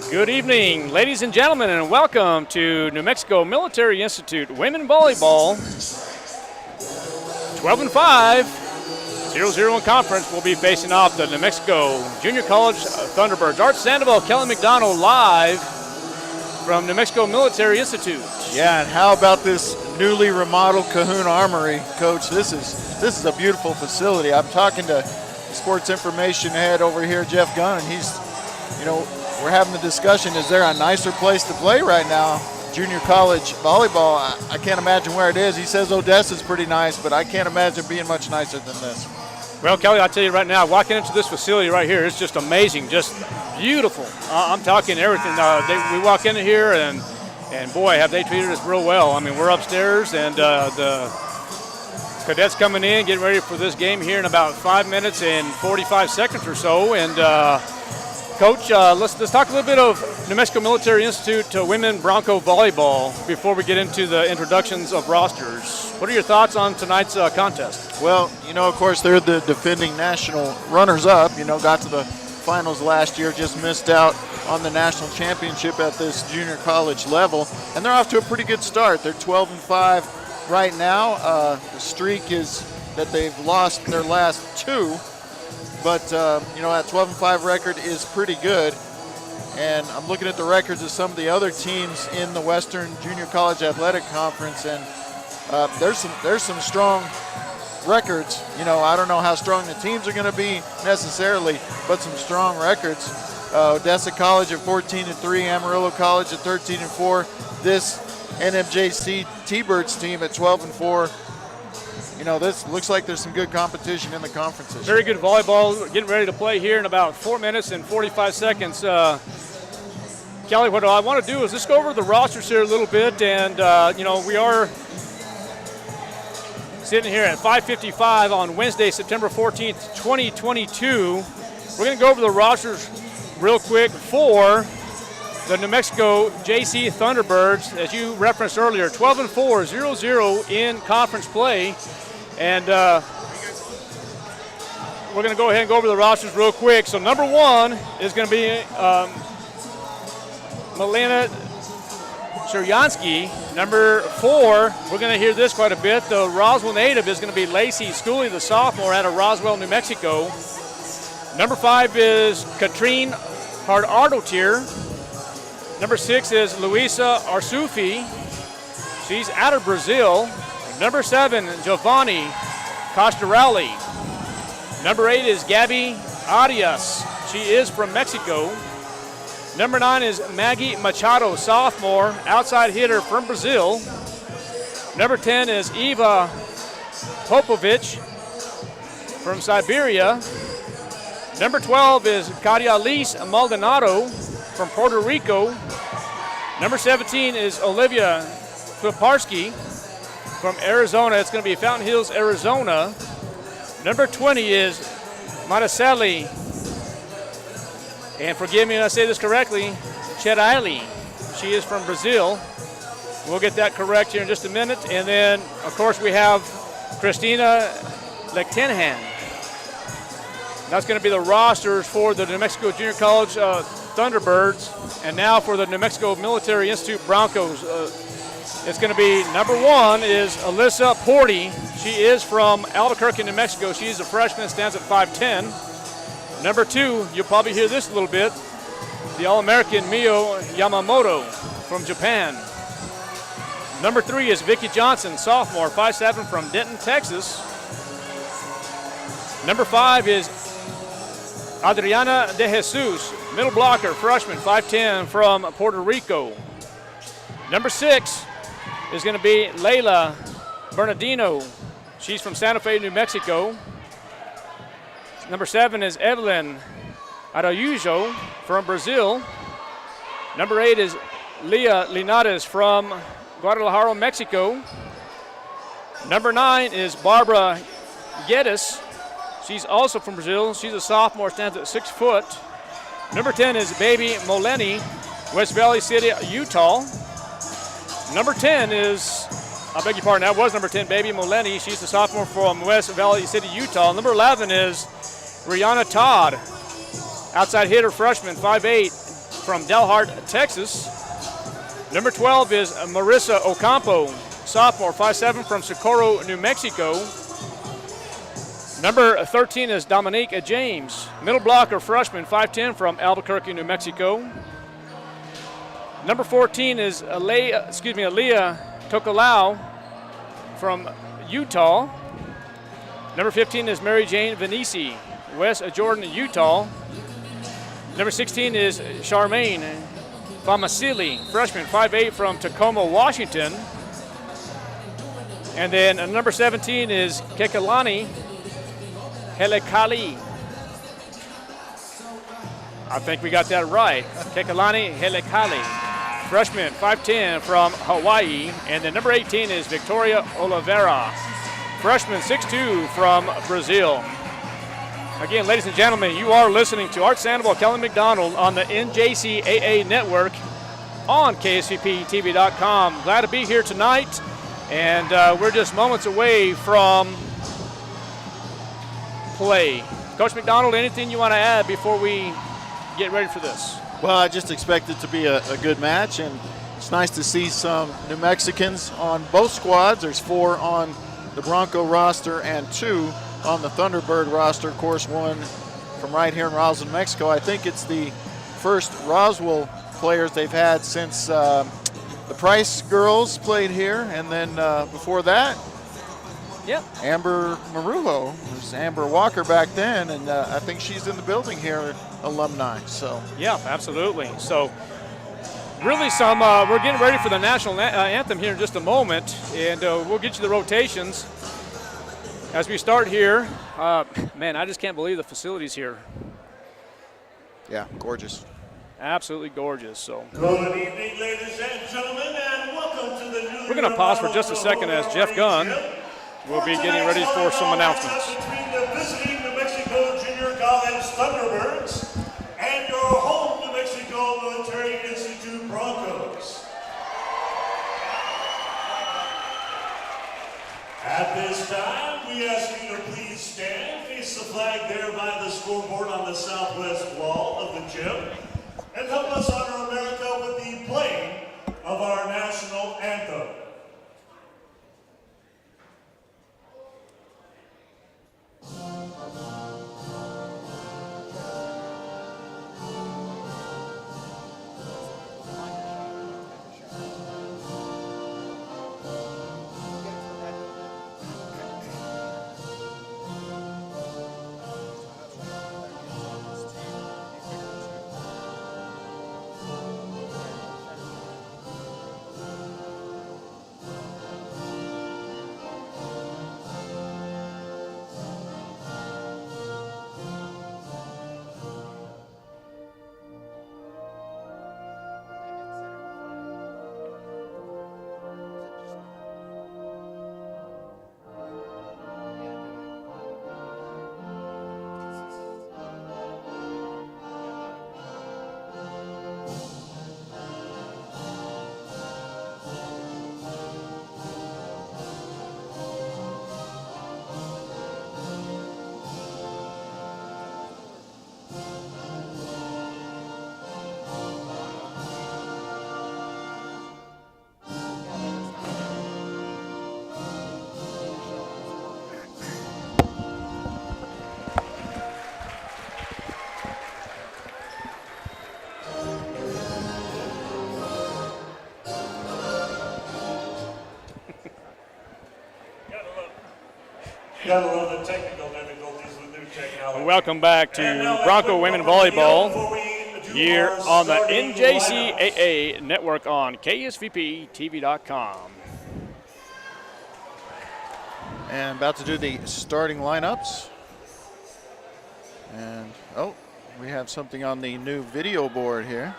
Good evening, ladies and gentlemen, and welcome to New Mexico Military Institute Women Volleyball. 12-5, 0-0 in conference. We'll be facing off the New Mexico Junior College Thunderbirds. Art Sandoval, Kelly McDonald live from New Mexico Military Institute. Yeah, and how about this newly remodeled Cahoon Armory, Coach? This is a beautiful facility. I'm talking to sports information head over here, Jeff Gunn, and he's, we're having the discussion, is there a nicer place to play right now? Junior college volleyball, I can't imagine where it is. He says Odessa's pretty nice, but I can't imagine being much nicer than this. Well, Kelly, I'll tell you right now, walking into this facility right here, it's just amazing, just beautiful. I'm talking everything. We walk into here, and boy, have they treated us real well. I mean, we're upstairs, and the cadets coming in, getting ready for this game here in about 5 minutes and 45 seconds or so. And Coach, let's talk a little bit of New Mexico Military Institute Women Bronco Volleyball before we get into the introductions of rosters. What are your thoughts on tonight's contest? Well, of course, they're the defending national runners-up. Got to the finals last year, just missed out on the national championship at this junior college level, and they're off to a pretty good start. They're 12-5 right now. The streak is that they've lost their last two. But, that 12-5 record is pretty good. And I'm looking at the records of some of the other teams in the Western Junior College Athletic Conference, and there's some strong records. I don't know how strong the teams are going to be necessarily, but some strong records. Odessa College at 14-3, Amarillo College at 13-4. This NMJC T-Birds team at 12-4. This looks like there's some good competition in the conferences. Very good volleyball. We're getting ready to play here in about 4 minutes and 45 seconds. Kelly, what I want to do is just go over the rosters here a little bit. And, we are sitting here at 5:55 on Wednesday, September 14th, 2022. We're going to go over the rosters real quick for the New Mexico JC Thunderbirds. As you referenced earlier, 12-4, 0-0 in conference play. And we're going to go ahead and go over the rosters real quick. So number one is going to be Milena Shuryansky. Number 4, we're going to hear this quite a bit. The Roswell native is going to be Lacey Schooley, the sophomore out of Roswell, New Mexico. Number 5 is Katrine Hard-Ardotier. Number 6 is Luisa Arsufi. She's out of Brazil. Number 7, Giovanni Costarelli. Number 8 is Gabby Arias. She is from Mexico. Number 9 is Maggie Machado, sophomore, outside hitter from Brazil. Number 10 is Eva Popovic from Siberia. Number 12 is Katia Lise Maldonado from Puerto Rico. Number 17 is Olivia Kliparski from Arizona. It's going to be Fountain Hills, Arizona. Number 20 is Mariceli, and forgive me if I say this correctly, Cheraili. She is from Brazil. We'll get that correct here in just a minute. And then, of course, we have Christina Lectenhan. That's going to be the rosters for the New Mexico Junior College Thunderbirds. And now for the New Mexico Military Institute Broncos. It's going to be number 1 is Alyssa Porty. She is from Albuquerque, New Mexico. She's a freshman, stands at 5'10". Number 2, you'll probably hear this a little bit, the All-American Mio Yamamoto from Japan. Number 3 is Vicki Johnson, sophomore, 5'7", from Denton, Texas. Number 5 is Adriana De Jesus, middle blocker, freshman, 5'10", from Puerto Rico. Number 6 is going to be Leila Bernardino. She's from Santa Fe, New Mexico. Number 7 is Evelyn Araújo from Brazil. Number 8 is Leah Linares from Guadalajara, Mexico. Number 9 is Barbara Geddes. She's also from Brazil. She's a sophomore, stands at 6 foot. Number 10 is Baby Moleni, West Valley City, Utah. Number 10 is, I beg your pardon, that was number 10, Baby Moleni. She's a sophomore from West Valley City, Utah. Number 11 is Rihanna Todd, outside hitter, freshman, 5'8", from Delhart, Texas. Number 12 is Marissa Ocampo, sophomore, 5'7", from Socorro, New Mexico. Number 13 is Dominique James, middle blocker, freshman, 5'10", from Albuquerque, New Mexico. Number 14 is Aaliyah Tokolau from Utah. Number 15 is Mary Jane Venisi, West Jordan, Utah. Number 16 is Charmaine Famasili, freshman, 5'8", from Tacoma, Washington. And then number 17 is Kekalani Helekali. I think we got that right. Kekalani Helekali, freshman, 5'10", from Hawaii. And then number 18 is Victoria Oliveira, freshman, 6'2", from Brazil. Again, ladies and gentlemen, you are listening to Art Sandoval, Kelly McDonald on the NJCAA Network on KSVPTV.com. Glad to be here tonight, and we're just moments away from play. Coach McDonald, anything you want to add before we get ready for this? Well, I just expect it to be a good match, and it's nice to see some New Mexicans on both squads. There's 4 on the Bronco roster and 2 on the Thunderbird roster. Of course, one from right here in Roswell, New Mexico. I think it's the first Roswell players they've had since the Price girls played here, and then before that, yep, Amber Marullo. It was Amber Walker back then, and I think she's in the building here, alumni. So yeah, absolutely. So really we're getting ready for the national anthem here in just a moment, and we'll get you the rotations as we start here. Man, I just can't believe the facilities here. yeah, gorgeous. Absolutely gorgeous. So good evening, ladies and gentlemen, and welcome to the new. We're going to pause for just a second as Jeff Gunn will be getting ready for some announcements. Between the visiting New Mexico Junior College Thunderbirds and your home New Mexico Military Institute Broncos. At this time, we ask you to please stand, face the flag there by the scoreboard on the southwest wall of the gym, and help us honor America with the playing of our national anthem. Gotta love the technical difficulties with new technology. Welcome back to Bronco Women Volleyball here on the NJCAA Network on KSVPTV.com. And about to do the starting lineups. And, we have something on the new video board here.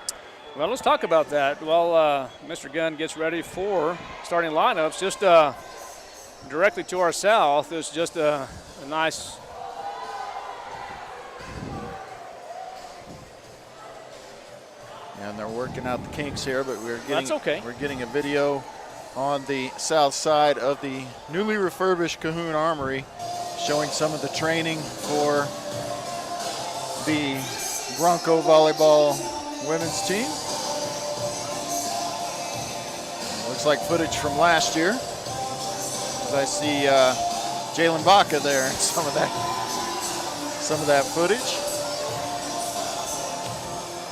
Well, let's talk about that. Well, Mr. Gunn gets ready for starting lineups. Just directly to our south is just a nice and they're working out the kinks here, but That's okay. We're getting a video on the south side of the newly refurbished Cahoon Armory, showing some of the training for the Bronco volleyball women's team. Looks like footage from last year. As I see Jalen Baca there in some of that footage.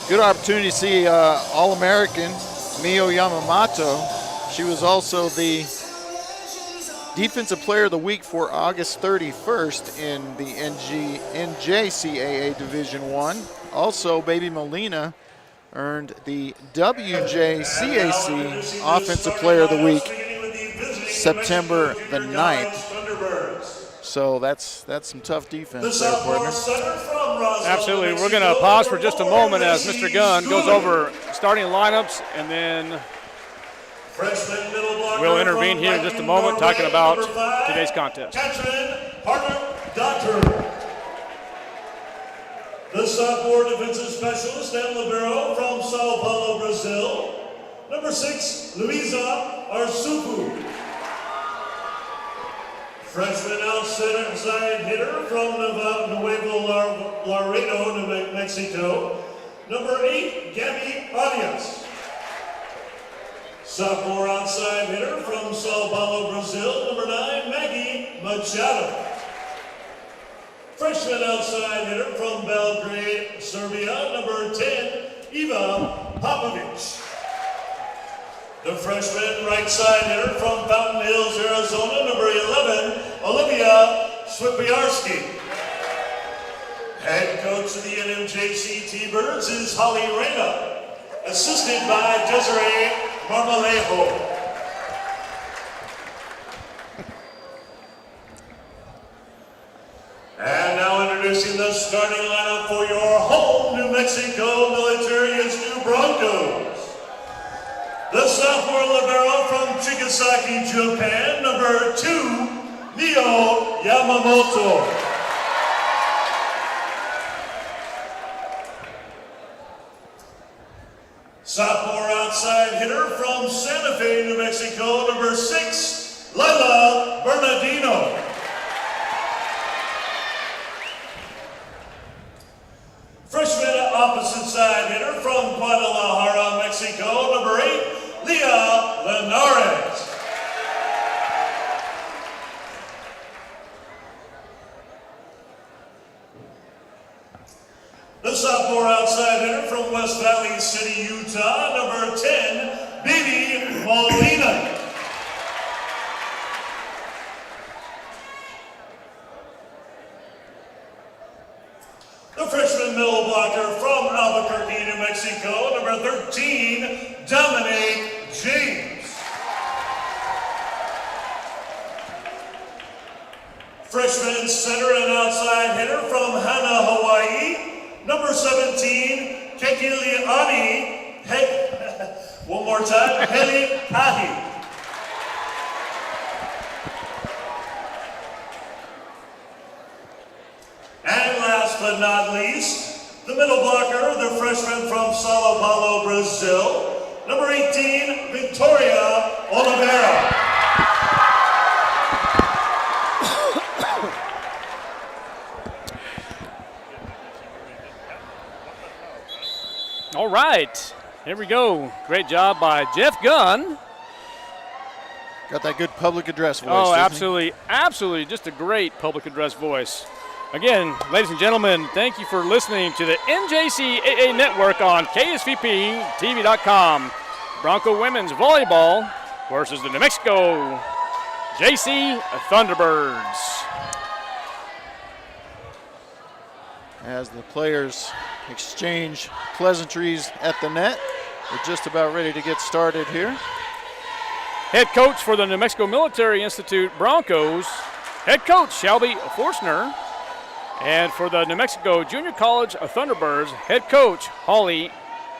Good opportunity to see All-American Mio Yamamoto. She was also the Defensive Player of the Week for August 31st in the NJCAA Division I. Also, Baby Molina earned the WJCAC Offensive Player of the Week September the 9th. So that's some tough defense there, partner. Absolutely. We're going to pause for just a moment as Mr. Gunn goes over starting lineups, and then we'll intervene here in just a moment talking about today's contest. The sophomore defensive specialist and libero from Sao Paulo, Brazil. Number 6, Luisa Arsupu. Freshman outside hitter from Nuevo Laredo, New Mexico. Number 8, Gabby Arias. Sophomore outside hitter from Sao Paulo, Brazil. Number 9, Maggie Machado. Freshman outside hitter from Belgrade, Serbia. Number 10, Eva Popovic. The freshman right side hitter from Fountain Hills, Arizona, number 11, Olivia Swipiarski. Head coach of the NMJC T-Birds is Holly Reyna, assisted by Desiree Marmolejo. And now introducing the starting lineup for your home New Mexico Military Institute Broncos. The sophomore libero from Chigasaki, Japan, number 2, Mio Yamamoto. Sophomore outside hitter from Santa Fe, New Mexico, number 6, Lila Bernardino. Freshman opposite side hitter from Guadalajara, Mexico, number 8, Leah Linares. The sophomore outside hitter from West Valley City, Utah, number 10, Baby Molina. The freshman middle blocker from Albuquerque, New Mexico, number 13, Dominic James. Freshman center and outside hitter from Hana, Hawaii, number 17, Kekiliani, one more time, Heli Pahi. And last but not least, the middle blocker, the freshman from Sao Paulo, Brazil, number 18, Victoria Oliveira. All right, here we go. Great job by Jeff Gunn. Got that good public address voice. Oh, absolutely, absolutely. Just a great public address voice. Again, ladies and gentlemen, thank you for listening to the NJCAA Network on KSVPTV.com. Bronco women's volleyball versus the New Mexico JC Thunderbirds. As the players exchange pleasantries at the net, we're just about ready to get started here. Head coach for the New Mexico Military Institute Broncos, head coach Shelby Forstner. And for the New Mexico Junior College Thunderbirds, head coach Holly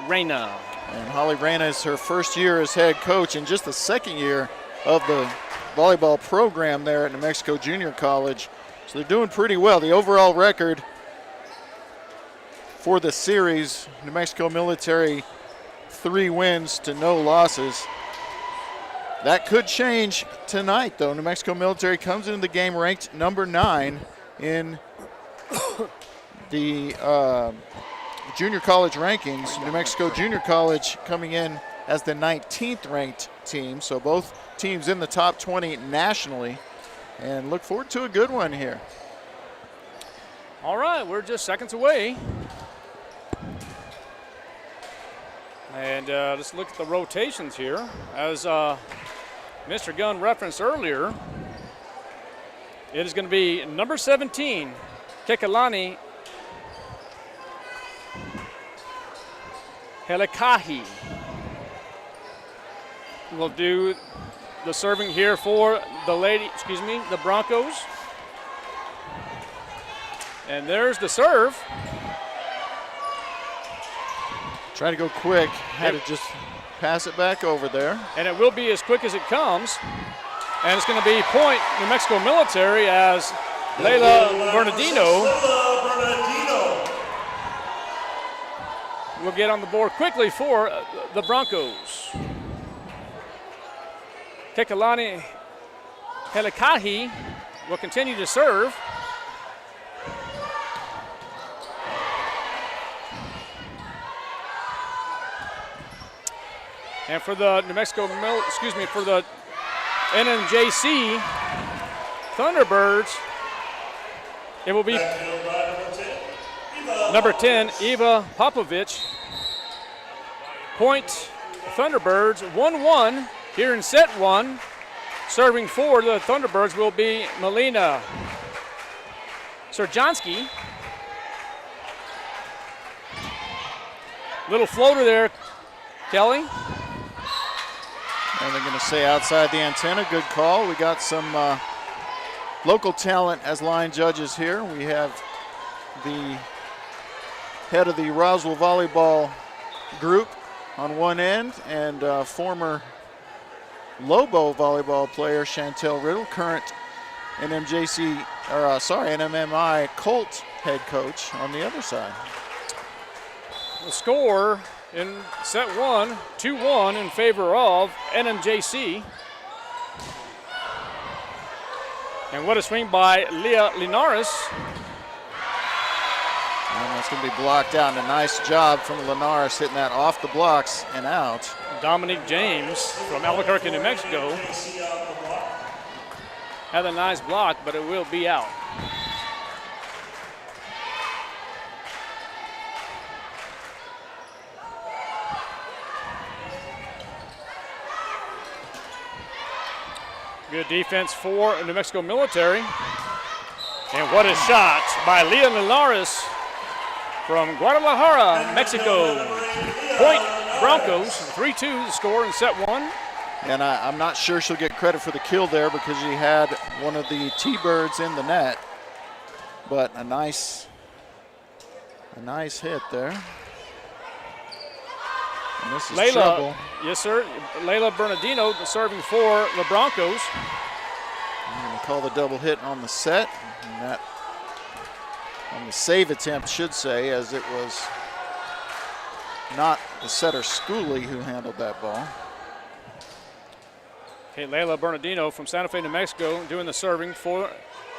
Reyna. And Holly Reyna is her first year as head coach and just the second year of the volleyball program there at New Mexico Junior College. So they're doing pretty well. The overall record for the series, New Mexico Military 3 wins to no losses. That could change tonight, though. New Mexico Military comes into the game ranked number 9 in the junior college rankings. New Mexico Junior College coming in as the 19th ranked team. So both teams in the top 20 nationally. And look forward to a good one here. All right, we're just seconds away. And let's look at the rotations here. As Mr. Gunn referenced earlier, it is going to be number 17, Kekalani Helikahi. Will do the serving here for the Broncos. And there's the serve. Try to go quick, had to just pass it back over there. And it will be as quick as it comes. And it's going to be point New Mexico Military as Layla Bernardino will get on the board quickly for the Broncos. Kekalani Helikahi will continue to serve. And for the for the NMJC Thunderbirds, it will be number 10, Eva Popovich. Point Thunderbirds 1-1 here in set one. Serving for the Thunderbirds will be Melina Serjanski. Little floater there, Kelly. And they're going to say outside the antenna. Good call. We got some local talent as line judges here. We have the head of the Roswell volleyball group on one end and former Lobo volleyball player Chantel Riddle, current NMMI Colt head coach on the other side. The score in set one, 2-1 in favor of NMJC. And what a swing by Leah Linares. And that's going to be blocked out, and a nice job from Linares hitting that off the blocks and out. Dominique James from Albuquerque, New Mexico. Had a nice block, but it will be out. Good defense for New Mexico Military. And what a shot by Leah Linares from Guadalajara, Mexico. Point Broncos, 3-2 the score in set one. And I'm not sure she'll get credit for the kill there because she had one of the T-Birds in the net. But a nice hit there. And this is trouble. Yes, sir. Layla Bernardino serving for the Broncos. I'm going to call the double hit on the set. And that, on the save attempt, should say, as it was not the setter Schooley who handled that ball. Okay, Layla Bernardino from Santa Fe, New Mexico, doing the serving for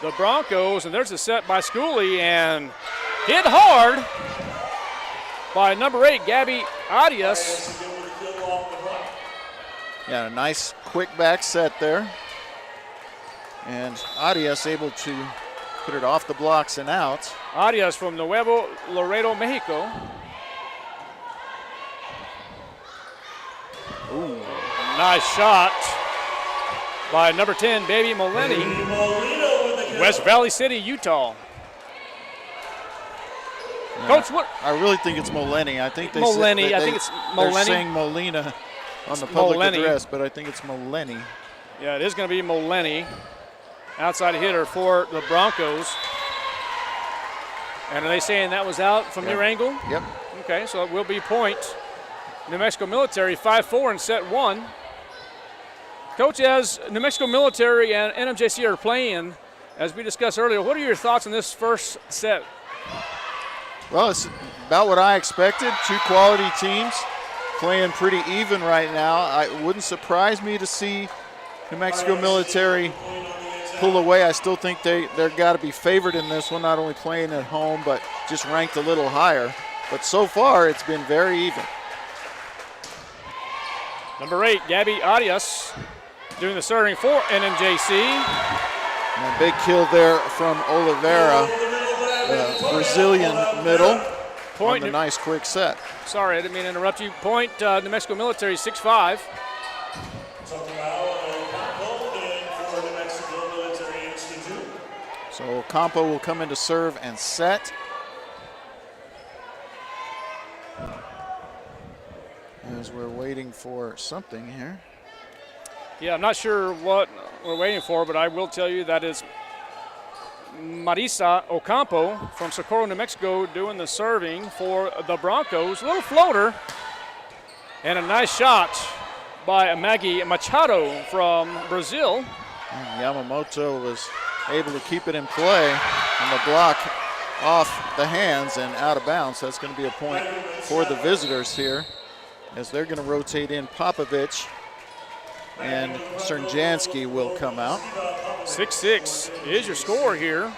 the Broncos. And there's a set by Schooley and hit hard by number 8, Gabby Arias. Yeah, a nice quick back set there. And Arias able to put it off the blocks and out. Arias from Nuevo Laredo, Mexico. Ooh, nice shot by number 10, Baby Molini, West Valley City, Utah. Yeah, Coach, what? I really think it's Molini. I think they Molini. I think it's Molini. They're saying Molina on the public address, but I think it's Molini. Yeah, it is going to be Molini, outside hitter for the Broncos. And are they saying that was out from your angle? Yep. Okay, so it will be point New Mexico Military, 5-4 in set one. Coach, as New Mexico Military and NMJC are playing, as we discussed earlier, what are your thoughts on this first set? Well, it's about what I expected. Two quality teams playing pretty even right now. It wouldn't surprise me to see New Mexico Military pull away. I still think they're got to be favored in this one, not only playing at home, but just ranked a little higher. but so far it's been very even. Number 8, Gabby Arias, doing the serving for NMJC. And a big kill there from Oliveira, the Brazilian middle, Point. on the nice quick set. Sorry, I didn't mean to interrupt you. Point, New Mexico Military, 6-5. So Ocampo will come in to serve and set. As we're waiting for something here. Yeah, I'm not sure what we're waiting for, but I will tell you that is Marisa Ocampo from Socorro, New Mexico, doing the serving for the Broncos. A little floater and a nice shot by Maggie Machado from Brazil. And Yamamoto was able to keep it in play on the block off the hands and out of bounds. That's going to be a point for the visitors here, as they're going to rotate in Popovich, and Cernjansky will come out. 6-6 is your score here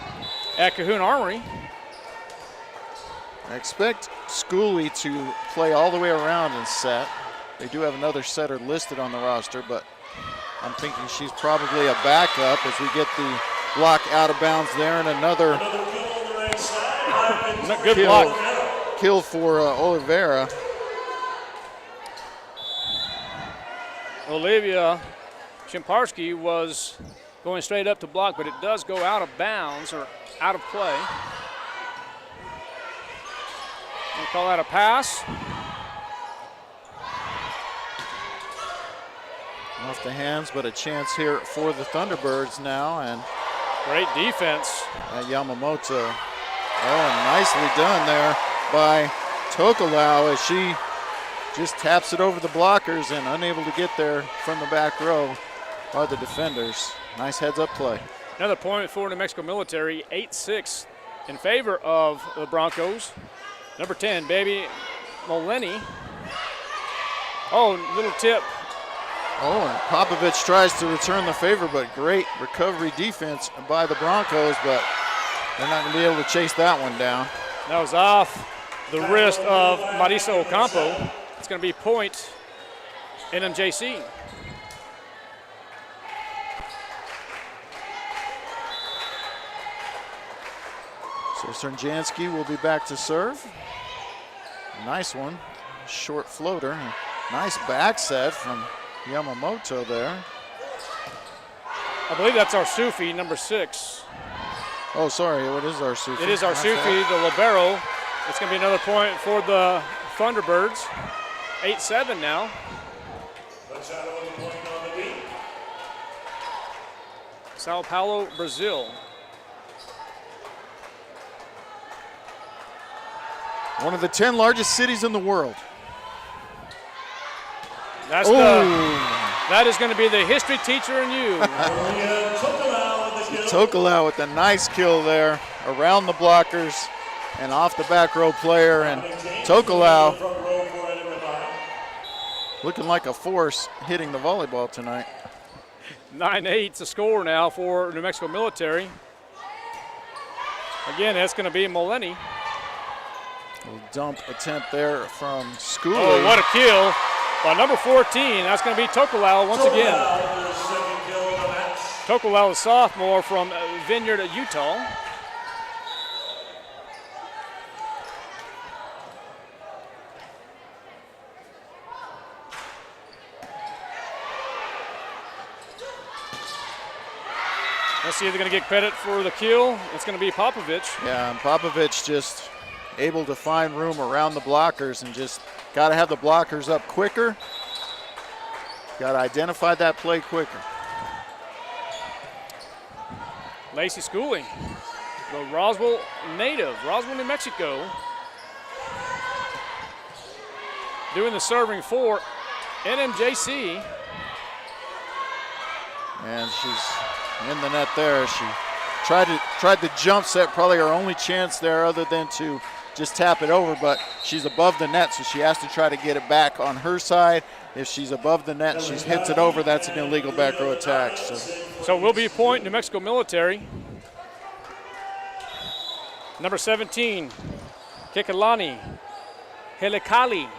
at Cahoon Armory. I expect Schooley to play all the way around and set. They do have another setter listed on the roster, but I'm thinking she's probably a backup as we get the block out of bounds there, and another Good block. Kill for Oliveira. Olivia Chimparski was going straight up to block, but it does go out of bounds or out of play. We'll call that a pass. Off the hands, but a chance here for the Thunderbirds now, and Great defense. at Yamamoto. Oh, and nicely done there by Tokelau as she just taps it over the blockers, and unable to get there from the back row are the defenders. Nice heads-up play. Another point for New Mexico Military, 8-6 in favor of the Broncos. Number 10, Baby Moleni. Oh, little tip. Oh, and Popovich tries to return the favor, but great recovery defense by the Broncos, but they're not going to be able to chase that one down. That was off the wrist of Marisa Ocampo. It's going to be point NMJC. So Cernjansky will be back to serve. Nice one, short floater. Nice back set from Yamamoto there. I believe that's our Sufi, number 6. Oh, sorry, what is our Sufi? It is our Sufi, the libero. It's going to be another point for the Thunderbirds. 8-7 now. Sao Paulo, Brazil. One of the 10 largest cities in the world. That's that is going to be the history teacher in you. Tokelau with a nice kill there around the blockers and off the back row player, and Tokelau looking like a force hitting the volleyball tonight. 9-8 to score now for New Mexico Military. Again, that's going to be Moleni. Little dump attempt there from Schooley. Oh, what a kill by number 14. That's going to be Tokelau once again. Tokelau, a sophomore from Vineyard, Utah. Let's see if they're going to get credit for the kill. It's going to be Popovich. Yeah, and Popovich just able to find room around the blockers, and just got to have the blockers up quicker. Got to identify that play quicker. Lacey Schooley, the Roswell native, Roswell, New Mexico, doing the serving for NMJC. And she's in the net there. She tried the jump set, probably her only chance there other than to just tap it over, but she's above the net, so she has to try to get it back on her side. If she's above the net and she hits it over, that's an illegal back row attack. So it will be a point, New Mexico Military. Number 17, Kekalani Helikali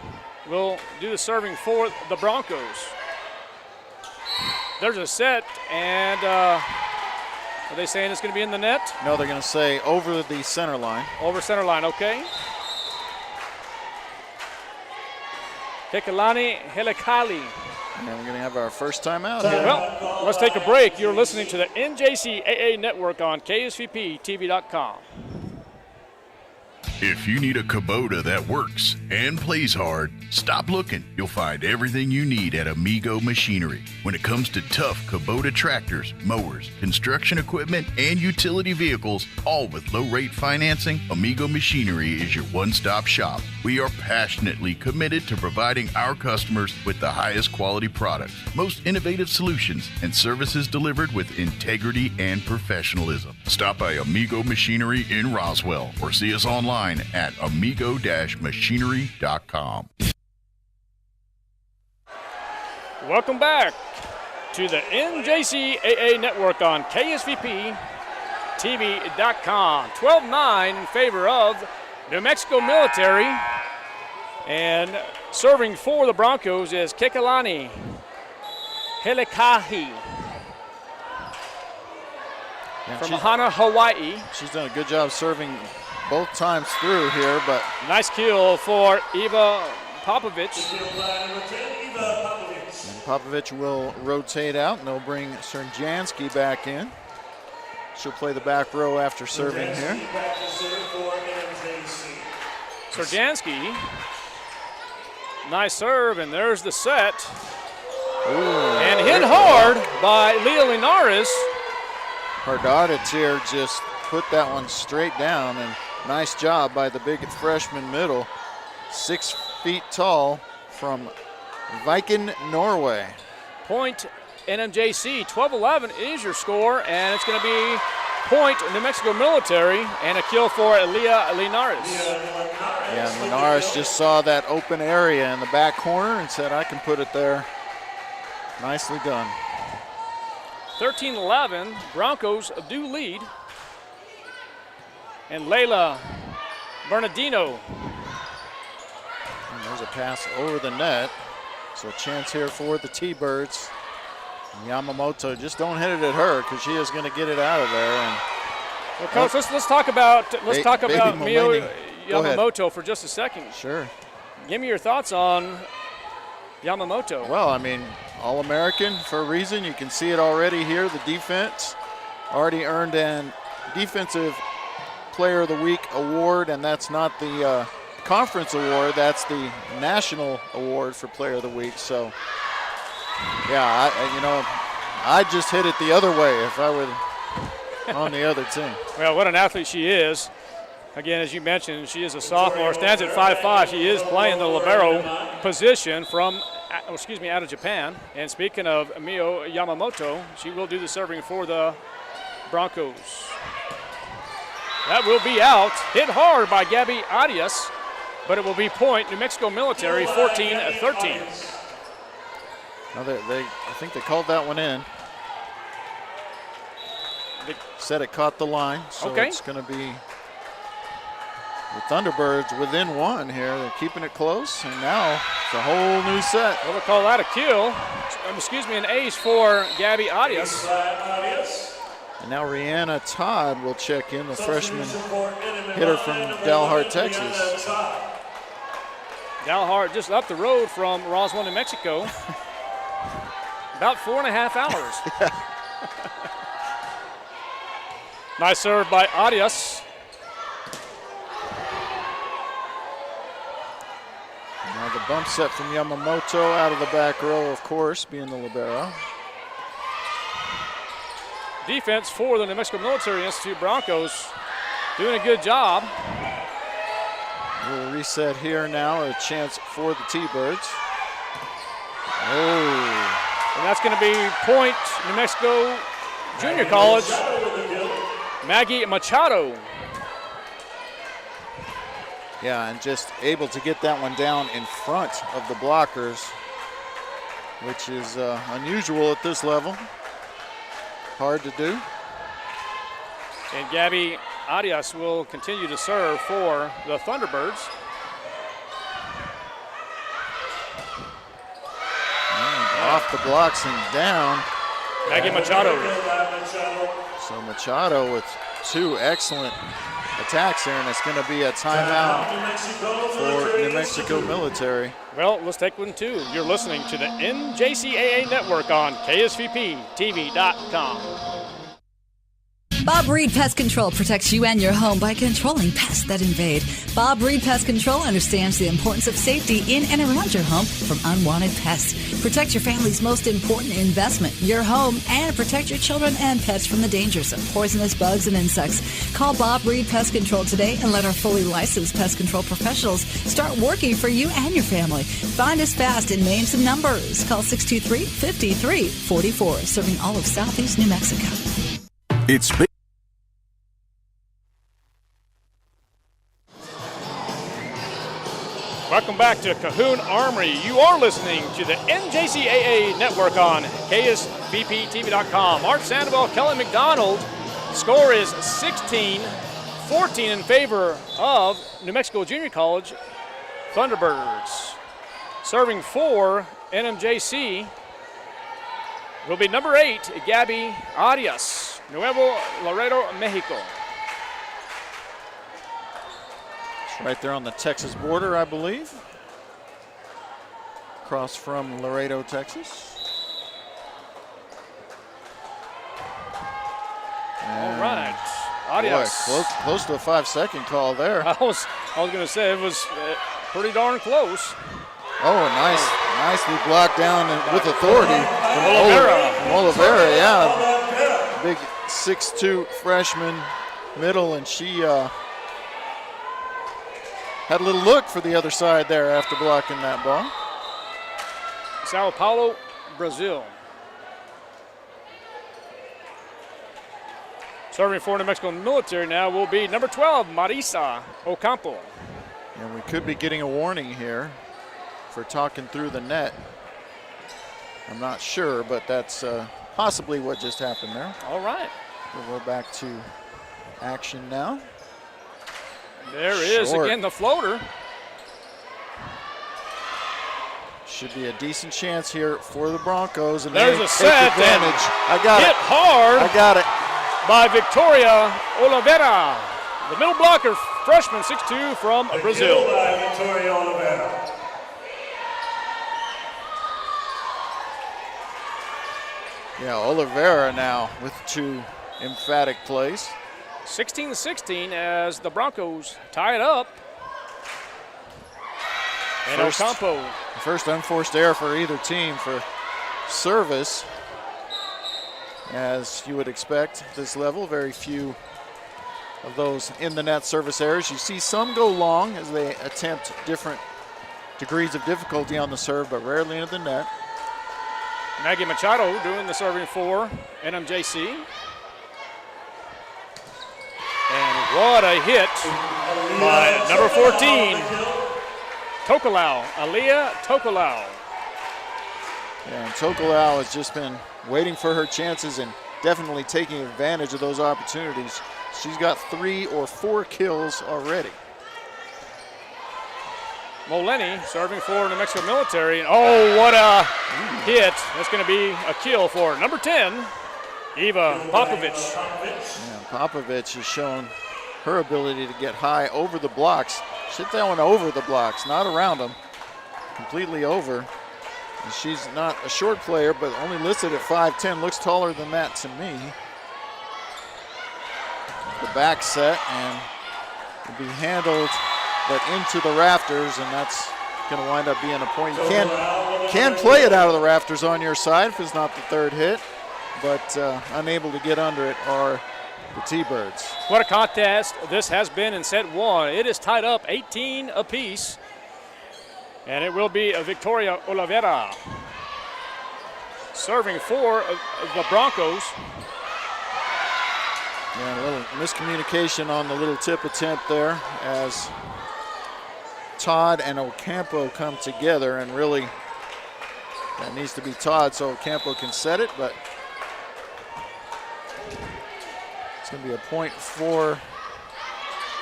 will do the serving for the Broncos. There's a set, and are they saying it's going to be in the net? No, they're going to say over the center line. Over center line, okay. Kekalani Helikali. And we're going to have our first timeout here. Well, let's take a break. You're listening to the NJCAA Network on KSVPTV.com. If you need a Kubota that works and plays hard, stop looking. You'll find everything you need at Amigo Machinery. When it comes to tough Kubota tractors, mowers, construction equipment, and utility vehicles, all with low-rate financing, Amigo Machinery is your one-stop shop. We are passionately committed to providing our customers with the highest quality products, most innovative solutions, and services delivered with integrity and professionalism. Stop by Amigo Machinery in Roswell or see us online at amigo-machinery.com. Welcome back to the NJCAA Network on KSVPTV.com. 12-9 in favor of New Mexico Military. And serving for the Broncos is Kekalani Helikahi from Hana, Hawaii. She's done a good job serving both times through here, but nice kill for Eva Popovich. And Popovich will rotate out, and they'll bring Serjanski back in. She'll play the back row after serving here. Serjanski, nice serve, and there's the set. Ooh, and hit hard by Leah Linares. Hardadits here just put that one straight down, and nice job by the big freshman middle. 6 feet tall from Viken, Norway. Point NMJC, 12-11 is your score, and it's going to be point New Mexico Military, and a kill for Leah Linares. Yeah, Linares just saw that open area in the back corner and said, I can put it there. Nicely done. 13-11, Broncos do lead. And Layla Bernardino. And there's a pass over the net. So a chance here for the T-Birds. Yamamoto, just don't hit it at her because she is going to get it out of there. And well, Coach, let's talk about Mio Yamamoto ahead. For just a second. Sure. Give me your thoughts on Yamamoto. Well, I mean, All-American for a reason. You can see it already here. The defense already earned an Defensive Player of the Week award, and that's not the conference award. That's the national award for Player of the Week. So, yeah, I'd just hit it the other way if I were on the other team. Well, what an athlete she is. Again, as you mentioned, she is a sophomore, stands at 5'5". She is playing the libero position out of Japan. And speaking of Mio Yamamoto, she will do the serving for the Broncos. That will be out. Hit hard by Gabby Arias, but it will be point New Mexico Military 14-13. Now I think they called that one in. Said it caught the line, so okay. It's going to be the Thunderbirds within one here. They're keeping it close, and now it's a whole new set. We'll call that a kill. An ace for Gabby Arias. And now Rihanna Todd will check in, the freshman hitter from Dalhart, Texas. Dalhart just up the road from Roswell, New Mexico. About 4.5 hours. Yeah. Nice serve by Arias. Now the bump set from Yamamoto out of the back row, of course, being the libero. Defense for the New Mexico Military Institute Broncos doing a good job. We'll reset here now, a chance for the T-Birds. Oh. And that's going to be point New Mexico Junior College, Maggie Machado. Yeah, and just able to get that one down in front of the blockers, which is unusual at this level. Hard to do. And Gabby Arias will continue to serve for the Thunderbirds. the blocks and down. Maggie Machado. So Machado with 2 excellent attacks here, and it's going to be a timeout for New Mexico Military. Well, let's take one too. You're listening to the NJCAA Network on KSVPTV.com. Bob Reed Pest Control protects you and your home by controlling pests that invade. Bob Reed Pest Control understands the importance of safety in and around your home from unwanted pests. Protect your family's most important investment, your home, and protect your children and pets from the dangers of poisonous bugs and insects. Call Bob Reed Pest Control today and let our fully licensed pest control professionals start working for you and your family. Find us fast in names and numbers. Call 623-5344, serving all of Southeast New Mexico. It's big. Welcome back to Cahoon Armory. You are listening to the NJCAA Network on KSVPTV.com. Art Sandoval, Kelly McDonald. Score is 16-14 in favor of New Mexico Junior College Thunderbirds. Serving for NMJC will be number 8, Gabby Arias, Nuevo Laredo, Mexico. Right there on the Texas border, I believe. Across from Laredo, Texas. All right. Arias. Boy, close to a 5-second call there. I was going to say it was pretty darn close. Oh, nicely blocked down with authority from Oliveira, yeah. Big 6'2" freshman middle, and she had a little look for the other side there after blocking that ball. Sao Paulo, Brazil. Serving for New Mexico Military now will be number 12, Marisa Ocampo. And we could be getting a warning here for talking through the net. I'm not sure, but that's possibly what just happened there. All right. We're back to action now. There is again the floater. Should be a decent chance here for the Broncos. And there's a set advantage. I got hit it. Hard. I got it. By Victoria Oliveira, the middle blocker, freshman, 6'2" from Brazil. By Victoria Oliveira. Yeah, Oliveira now with 2 emphatic plays. 16-16 as the Broncos tie it up. And Ocampo. First unforced error for either team for service. As you would expect at this level, very few of those in the net service errors. You see some go long as they attempt different degrees of difficulty on the serve, but rarely into the net. Maggie Machado doing the serving for NMJC. And what a hit by number 14, Tokolau, Aliyah Tokolau. And Tokolau has just been waiting for her chances and definitely taking advantage of those opportunities. She's got 3 or 4 kills already. Moleni serving for New Mexico Military. And oh, what a hit. That's going to be a kill for number 10, Eva Popovich. Yeah, Popovich has shown her ability to get high over the blocks. She hit that one over the blocks, not around them. Completely over. And she's not a short player, but only listed at 5'10". Looks taller than that to me. The back set, and will be handled, but into the rafters, and that's going to wind up being a point. You can play it out of the rafters on your side if it's not the third hit, but unable to get under it are the T-Birds. What a contest this has been in set 1. It is tied up 18 apiece, and it will be Victoria Oliveira serving for the Broncos. Yeah, a little miscommunication on the little tip attempt there as Todd and Ocampo come together, and really that needs to be Todd so Ocampo can set it, but it's going to be a point for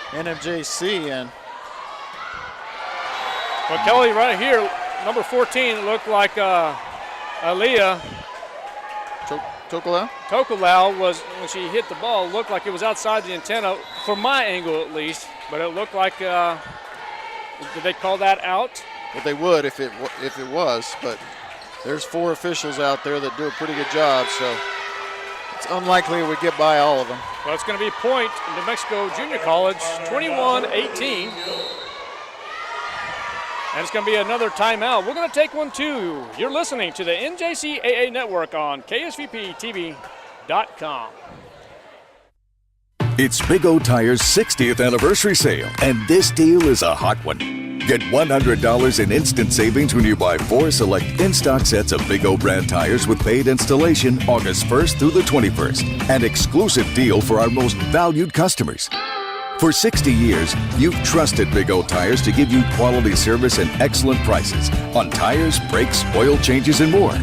NMJC. And well, Kelly, right here, number 14 looked like Aaliyah Tokolau? was, when she hit the ball, looked like it was outside the antenna, from my angle at least, but it looked like, did they call that out? Well, they would if it was, but there's 4 officials out there that do a pretty good job, so it's unlikely it would get by all of them. Well, it's going to be point New Mexico Junior College, 21-18. And it's going to be another timeout. We're going to take one too. You're listening to the NJCAA Network on KSVPTV.com. It's Big O Tire's 60th anniversary sale, and this deal is a hot one. Get $100 in instant savings when you buy 4 select in-stock sets of Big O brand tires with paid installation August 1st through the 21st. An exclusive deal for our most valued customers. For 60 years, you've trusted Big O Tires to give you quality service and excellent prices on tires, brakes, oil changes, and more.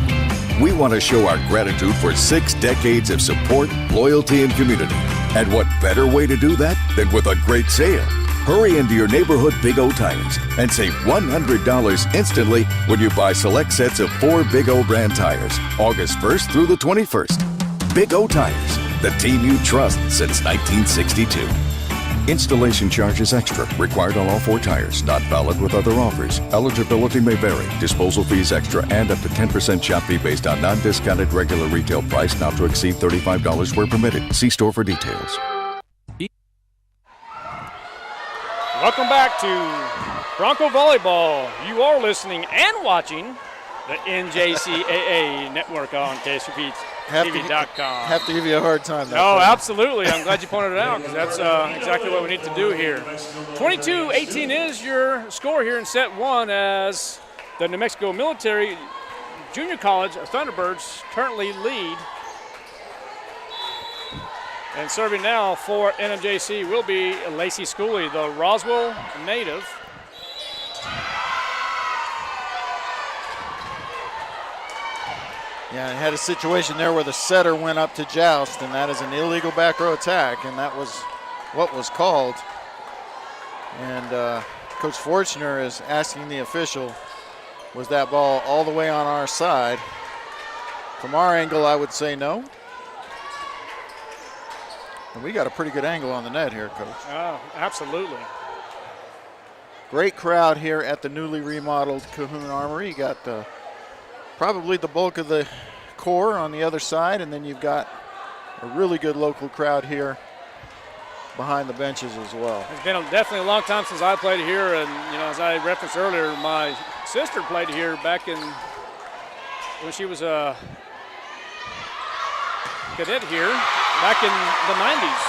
We want to show our gratitude for 6 decades of support, loyalty, and community. And what better way to do that than with a great sale? Hurry into your neighborhood Big O Tires and save $100 instantly when you buy select sets of 4 Big O brand tires, August 1st through the 21st. Big O Tires, the team you trust since 1962. Installation charges extra. Required on all 4 tires. Not valid with other offers. Eligibility may vary. Disposal fees extra and up to 10% shop fee based on non-discounted regular retail price not to exceed $35 where permitted. See store for details. Welcome back to Bronco Volleyball. You are listening and watching the NJCAA Network on KSVPTV.com. Have to give you a hard time. No, absolutely. I'm glad you pointed it out because that's exactly what we need to do here. 22-18 is your score here in set 1 as the New Mexico Military Junior College Thunderbirds currently lead. And serving now for NMJC will be Lacey Schooley, the Roswell native. Yeah, it had a situation there where the setter went up to joust, and that is an illegal back row attack, and that was what was called. And Coach Fortner is asking the official, was that ball all the way on our side? From our angle, I would say no. And we got a pretty good angle on the net here, Coach. Oh, absolutely. Great crowd here at the newly remodeled Cahoon Armory. You got probably the bulk of the core on the other side, and then you've got a really good local crowd here behind the benches as well. It's been definitely a long time since I played here, and as I referenced earlier, my sister played here back in when she was a cadet here back in the 90s.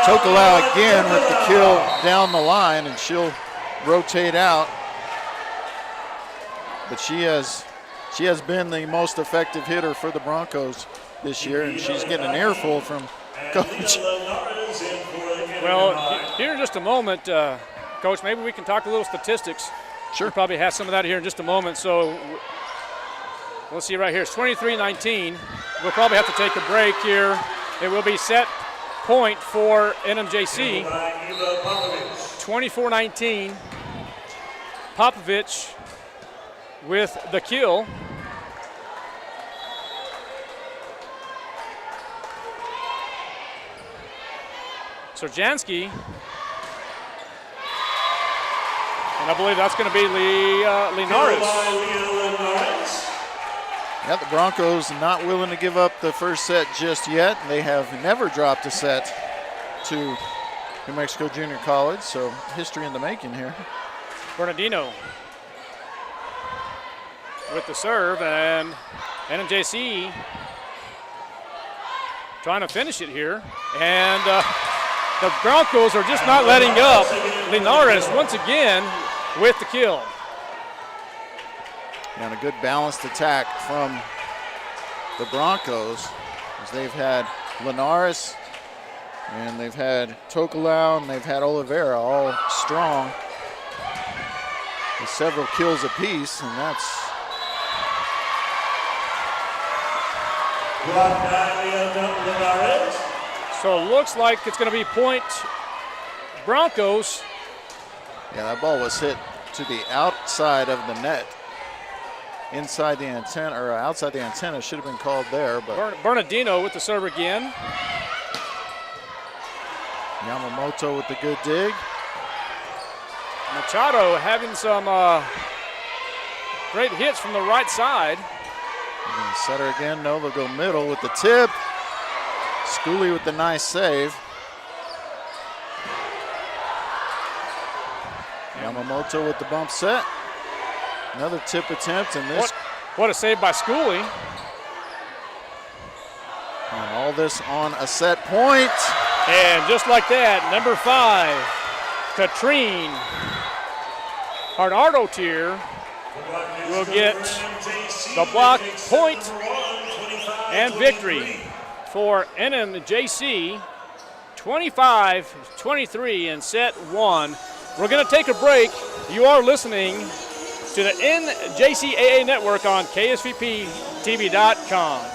Tokolau again with the kill down the line, and she'll rotate out. But she has been the most effective hitter for the Broncos this year, and she's getting an earful from Coach. Well, here in just a moment, Coach, maybe we can talk a little statistics. Sure. We'll probably have some of that here in just a moment. So we'll see right here. It's 23-19. We'll probably have to take a break here. It will be set point for NMJC. 24-19. Popovich with the kill. Serjanski. And I believe that's going to be Linares. Yeah, the Broncos not willing to give up the first set just yet. They have never dropped a set to New Mexico Junior College, so history in the making here. Bernardino with the serve, and NMJC trying to finish it here. And the Broncos are just not letting up. Linares once again with the kill. And a good balanced attack from the Broncos, as they've had Linares, and they've had Tokolau, and they've had Oliveira, all strong with several kills apiece, and that's so it looks like it's going to be point Broncos. Yeah, that ball was hit to the outside of the net. inside the antenna, or outside the antenna. Should have been called there. But Bernardino with the serve again. Yamamoto with the good dig. Machado having some great hits from the right side. Setter again. No, they'll go middle with the tip. Schooley with the nice save. Yamamoto with the bump set. Another tip attempt, and this. What a save by Schooley. And all this on a set point. And just like that, number 5, Katrine Harnardo Tier will get the block point and victory for NMJC, 25-23 in set 1. We're going to take a break. You are listening to the NJCAA Network on KSVPTV.com.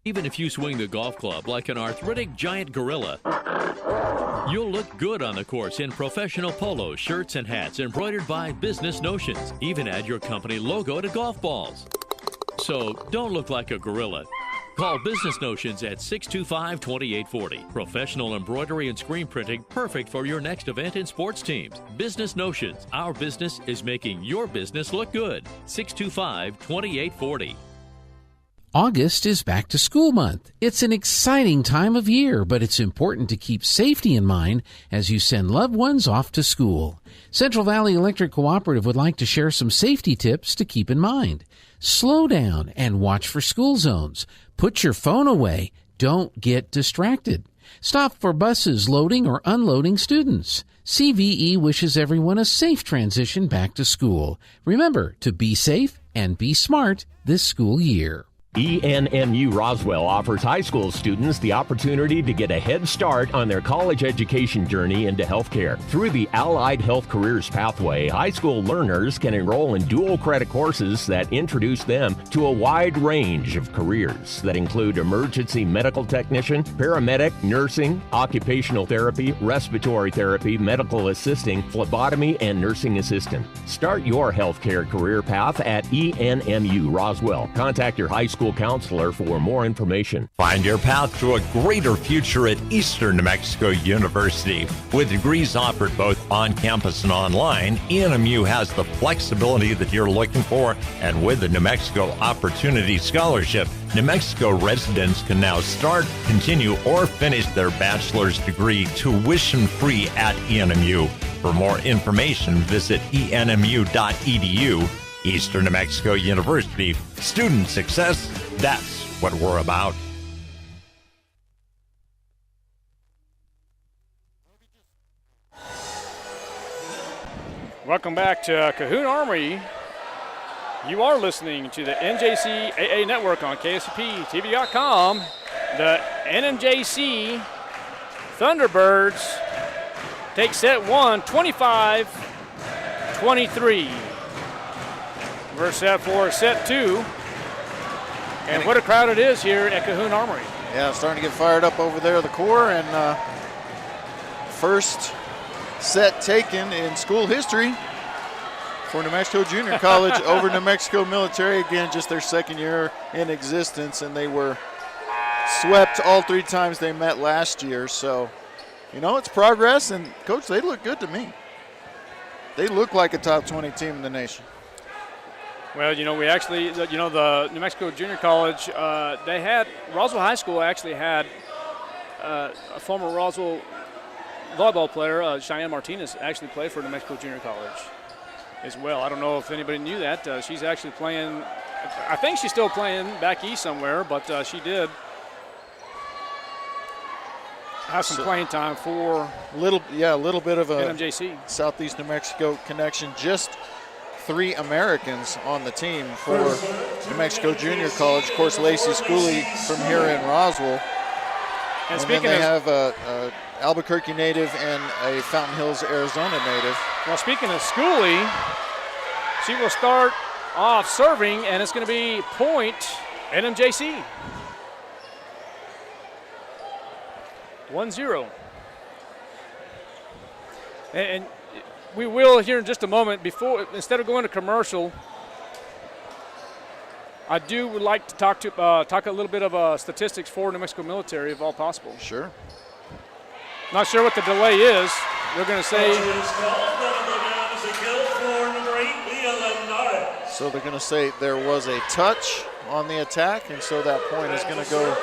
Even if you swing the golf club like an arthritic giant gorilla, you'll look good on the course in professional polos, shirts, and hats embroidered by Business Notions. Even add your company logo to golf balls. So don't look like a gorilla. Call Business Notions at 625-2840. Professional embroidery and screen printing, perfect for your next event and sports teams. Business Notions. Our business is making your business look good. 625-2840. August is back to school month. It's an exciting time of year, but it's important to keep safety in mind as you send loved ones off to school. Central Valley Electric Cooperative would like to share some safety tips to keep in mind. Slow down and watch for school zones. Put your phone away. Don't get distracted. Stop for buses loading or unloading students. CVE wishes everyone a safe transition back to school. Remember to be safe and be smart this school year. ENMU Roswell offers high school students the opportunity to get a head start on their college education journey into healthcare. Through the Allied Health Careers Pathway, high school learners can enroll in dual credit courses that introduce them to a wide range of careers that include emergency medical technician, paramedic, nursing, occupational therapy, respiratory therapy, medical assisting, phlebotomy, and nursing assistant. Start your healthcare career path at ENMU Roswell. Contact your high school counselor for more information. Find your path to a greater future at Eastern New Mexico University. With degrees offered both on campus and online, ENMU has the flexibility that you're looking for, and with the New Mexico Opportunity Scholarship, New Mexico residents can now start, continue, or finish their bachelor's degree tuition-free at ENMU. For more information, visit enmu.edu. Eastern New Mexico University, student success, that's what we're about. Welcome back to Cahoon Armory. You are listening to the NJCAA Network on KSVPTV.com. The NMJC Thunderbirds take set 1, 25-23. Versus set 4, set 2. And what a crowd it is here at Cahoon Armory. Yeah, starting to get fired up over there, the core, and first set taken in school history for New Mexico Junior College over New Mexico Military. Again, just their second year in existence, and they were swept all 3 times they met last year. So, you know, it's progress, and Coach, they look good to me. They look like a top 20 team in the nation. Well, you know, we actually, you know, the New Mexico Junior College, they had, Roswell High School actually had a former Roswell volleyball player, Cheyenne Martinez, actually played for New Mexico Junior College as well. I don't know if anybody knew that. She's actually playing, I think she's still playing back east somewhere, but she did have some playing time for a little bit of a NMJC. Southeast New Mexico connection. Just 3 Americans on the team for New Mexico Junior College. Of course, Lacey Schooley from here in Roswell. And then they have a Albuquerque native and a Fountain Hills, Arizona native. Well, speaking of Schooley, she will start off serving, and it's going to be point NMJC. 1-0. And we will here in just a moment. Instead of going to commercial, I would like to talk a little bit of statistics for New Mexico military, if all possible. Sure. Not sure what the delay is. They're going to say. So they're going to say there was a touch on the attack, and so that point is going to go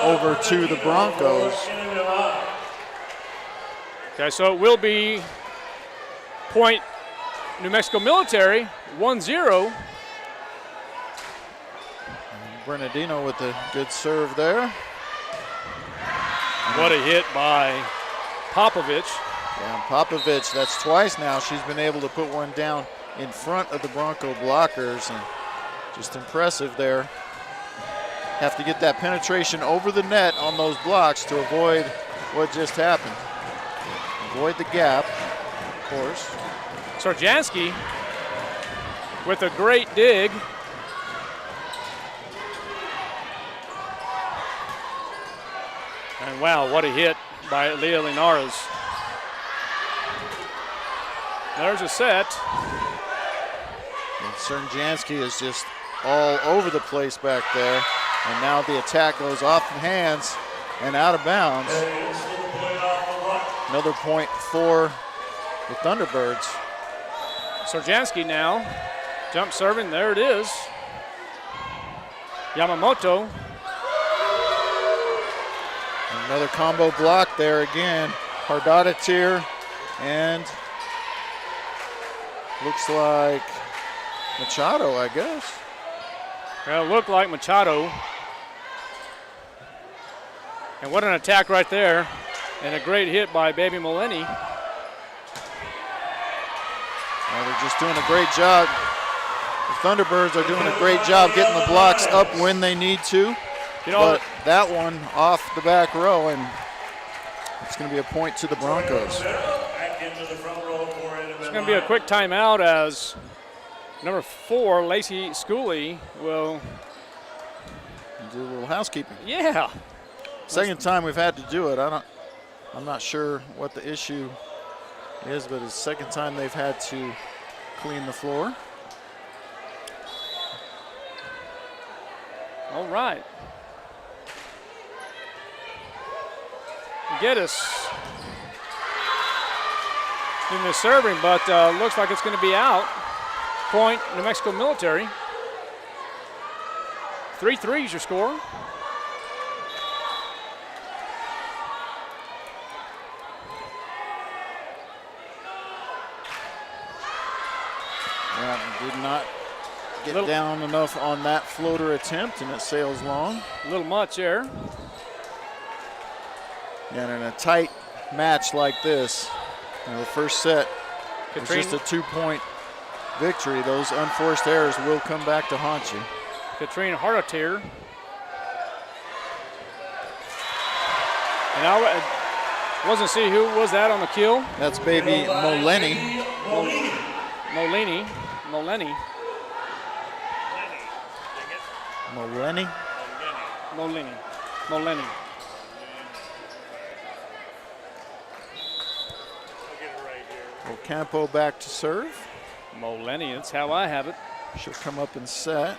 over to the Broncos. Okay, so it will be point New Mexico military, 1-0. Bernardino with a good serve there. What a hit by Popovich. Yeah, Popovich, that's twice now she's been able to put one down in front of the Bronco blockers, and just impressive there. Have to get that penetration over the net on those blocks to avoid what just happened. Avoid the gap, of course. Sarjansky with a great dig. And wow, what a hit by Leah Linares. There's a set. And Sarjansky is just all over the place back there. And now the attack goes off the hands and out of bounds. Another point for the Thunderbirds. Sarjansky now, jump serving, there it is. Yamamoto. Another combo block there again. Hardadatir and looks like Machado, I guess. Well, it looked like Machado. And what an attack right there. And a great hit by Baby Maleni. Well, they're just doing a great job. The Thunderbirds are doing a great job getting the blocks up when they need to. You know, but that one off the back row, and it's going to be a point to the Broncos. It's going to be a quick timeout as number 4, Lacey Schooley, will do a little housekeeping. Yeah. Second time we've had to do it. I'm not sure what the issue is, but it's the second time they've had to clean the floor. All right. Geddes in the serving, but looks like it's going to be out. Point, New Mexico military. 3-3 is your score. Did not get down enough on that floater attempt, and it sails long. A little much there. And in a tight match like this, the first set was just a 2-point victory. Those unforced errors will come back to haunt you. Katrina Hardatir. And I wasn't see who was that on the kill. That's baby Moleni. Moleni. Ocampo back to serve. Moleni, that's how I have it. She'll come up and set.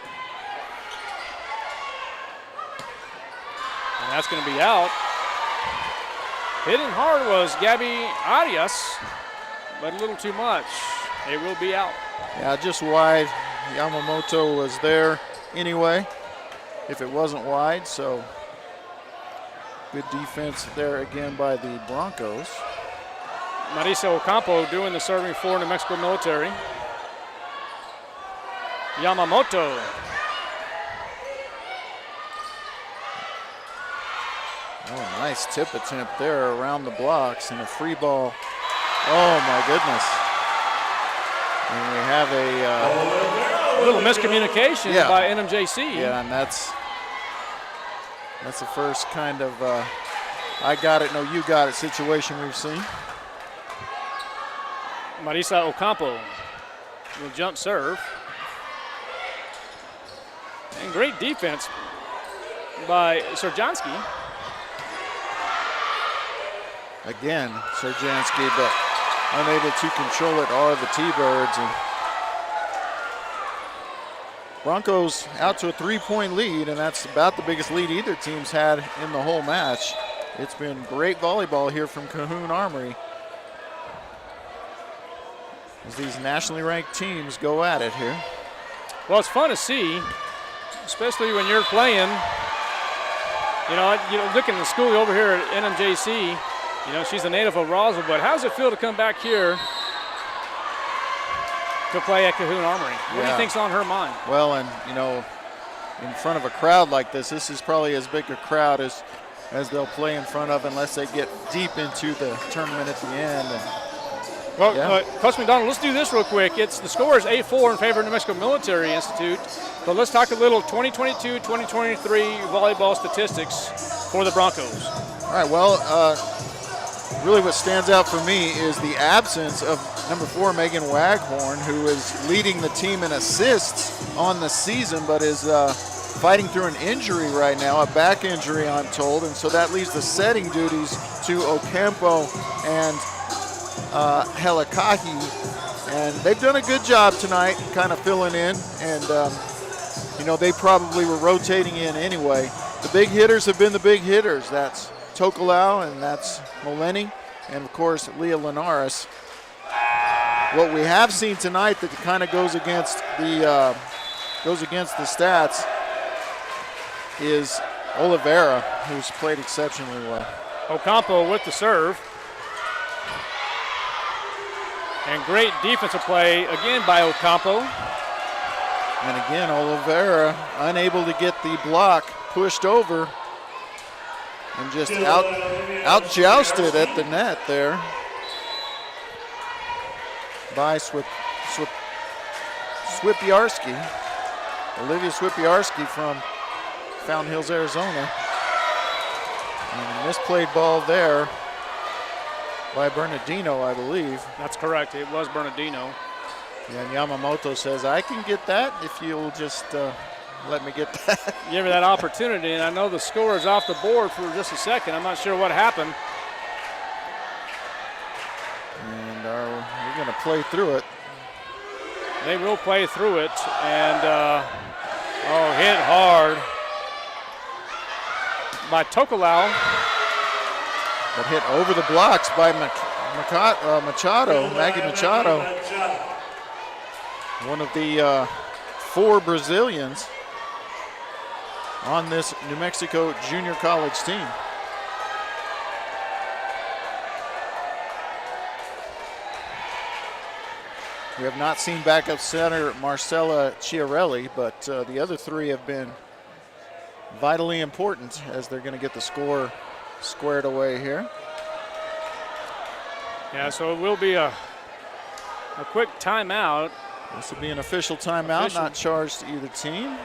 And that's going to be out. Hitting hard was Gabby Arias, but a little too much. It will be out. Yeah, just wide. Yamamoto was there anyway, if it wasn't wide, so good defense there again by the Broncos. Marisa Ocampo doing the serving for New Mexico military. Yamamoto. Oh, nice tip attempt there around the blocks and a free ball. Oh my goodness. And we have a little miscommunication by NMJC. Yeah, and that's the first kind of I got it, no you got it situation we've seen. Marisa Ocampo will jump serve. And great defense by Sarjansky. Again, Sarjansky, but unable to control it are the T-Birds. And Broncos out to a 3-point lead, and that's about the biggest lead either team's had in the whole match. It's been great volleyball here from Cahoon Armory as these nationally ranked teams go at it here. Well, it's fun to see, especially when you're playing. You know, looking at the school over here at NMJC, you know, she's a native of Roswell, but how does it feel to come back here to play at Cahoon Armory? What do you think's on her mind? Well, and, you know, in front of a crowd like this is probably as big a crowd as they'll play in front of unless they get deep into the tournament at the end. And well, Coach McDonald, let's do this real quick. The score is 8-4 in favor of New Mexico Military Institute, but let's talk a little 2022-2023 volleyball statistics for the Broncos. All right, well, really what stands out for me is the absence of number 4, Megan Waghorn, who is leading the team in assists on the season, but is fighting through an injury right now, a back injury, I'm told, and so that leaves the setting duties to Ocampo and Helikahi, and they've done a good job tonight kind of filling in, and you know, they probably were rotating in anyway. The big hitters have been the big hitters. That's Tokelau and that's Moleni, and of course Leah Linares. What we have seen tonight that kind of goes against the stats is Oliveira, who's played exceptionally well. Ocampo with the serve. And great defensive play again by Ocampo. And again, Oliveira unable to get the block pushed over and just out jousted at the net there by Swipyarski. Olivia Swipyarski from Fountain Hills, Arizona. And a misplayed ball there by Bernardino, I believe. That's correct. It was Bernardino. And Yamamoto says, I can get that if you'll just let me get that. Give her that opportunity, and I know the score is off the board for just a second. I'm not sure what happened. And we're going to play through it. They will play through it, and hit hard by Tokelau. But hit over the blocks by Machado, Maggie Machado. One of the 4 Brazilians on this New Mexico junior college team. We have not seen backup center Marcella Chiarelli, but the other 3 have been vitally important as they're going to get the score squared away here. Yeah, so it will be a quick timeout. This will be an official timeout, not charged to either team.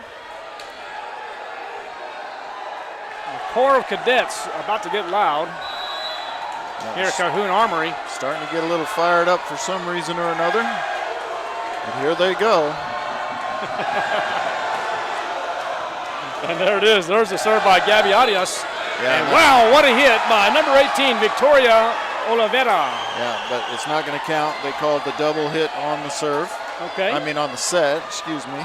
The Corps of Cadets about to get loud here at Cahoon Armory. Starting to get a little fired up for some reason or another. And here they go. And there it is. There's the serve by Gabby Arias. Yeah, and wow, what a hit by number 18, Victoria Oliveira. Yeah, but it's not going to count. They called the double hit on the serve. Okay. I mean on the set, excuse me.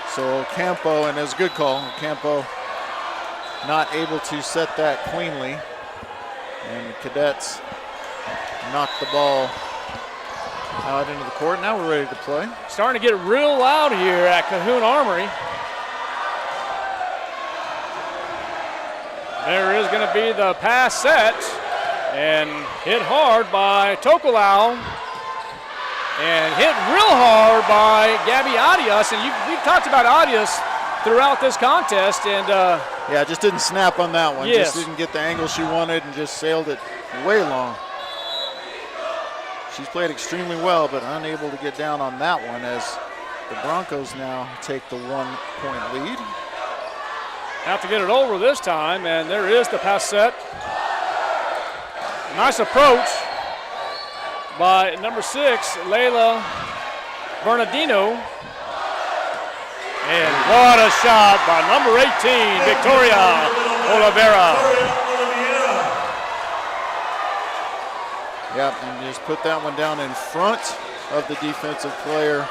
So Ocampo, and it was a good call, Ocampo not able to set that cleanly. And the Cadets knocked the ball out into the court. Now we're ready to play. Starting to get real loud here at Cahoon Armory. There is going to be the pass set and hit hard by Tokelau and hit real hard by Gabby Arias. And we've talked about Arias throughout this contest. And yeah, just didn't snap on that one. Yes. Just didn't get the angle she wanted and just sailed it way long. She's played extremely well, but unable to get down on that one as the Broncos now take the 1-point lead. Have to get it over this time, and there is the pass set. Nice approach by number 6, Layla Bernardino. And what a shot by number 18, Victoria Oliveira. Yep, and just put that one down in front of the defensive player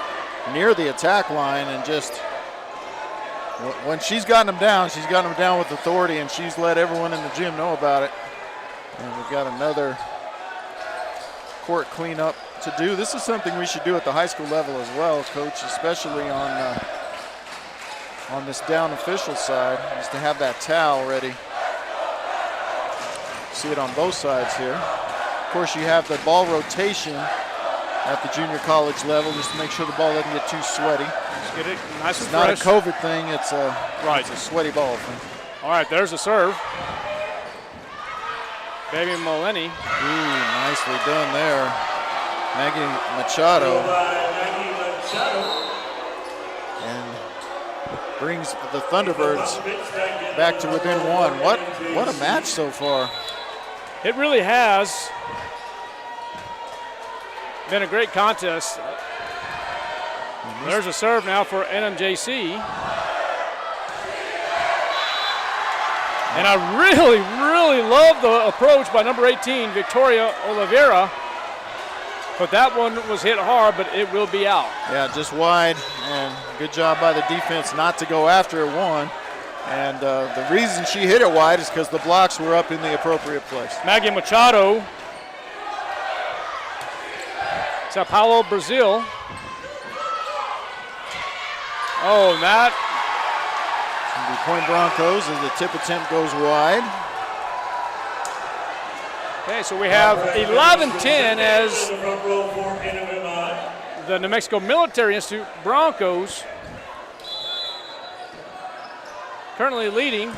near the attack line, and just when she's gotten them down with authority, and she's let everyone in the gym know about it. And we've got another court cleanup to do. This is something we should do at the high school level as well, Coach, especially on this down official side, is to have that towel ready. See it on both sides here. Of course, you have the ball rotation at the junior college level just to make sure the ball doesn't get too sweaty. Just get it nice and It's not fresh. a COVID thing, it's a sweaty ball thing. All right, there's a serve. Baby Moleni. Ooh, nicely done there. Maggie Machado. And brings the Thunderbirds back to within one. What a match so far. It really has been a great contest. There's a serve now for NMJC. And I really, really love the approach by number 18, Victoria Oliveira. But that one was hit hard, but it will be out. Yeah, just wide, and good job by the defense not to go after it, one. And the reason she hit it wide is because the blocks were up in the appropriate place. Maggie Machado. Sao Paulo, Brazil. Oh, that. The Point Broncos as the tip attempt goes wide. Okay, so we have 11-10 as the New Mexico Military Institute Broncos currently leading.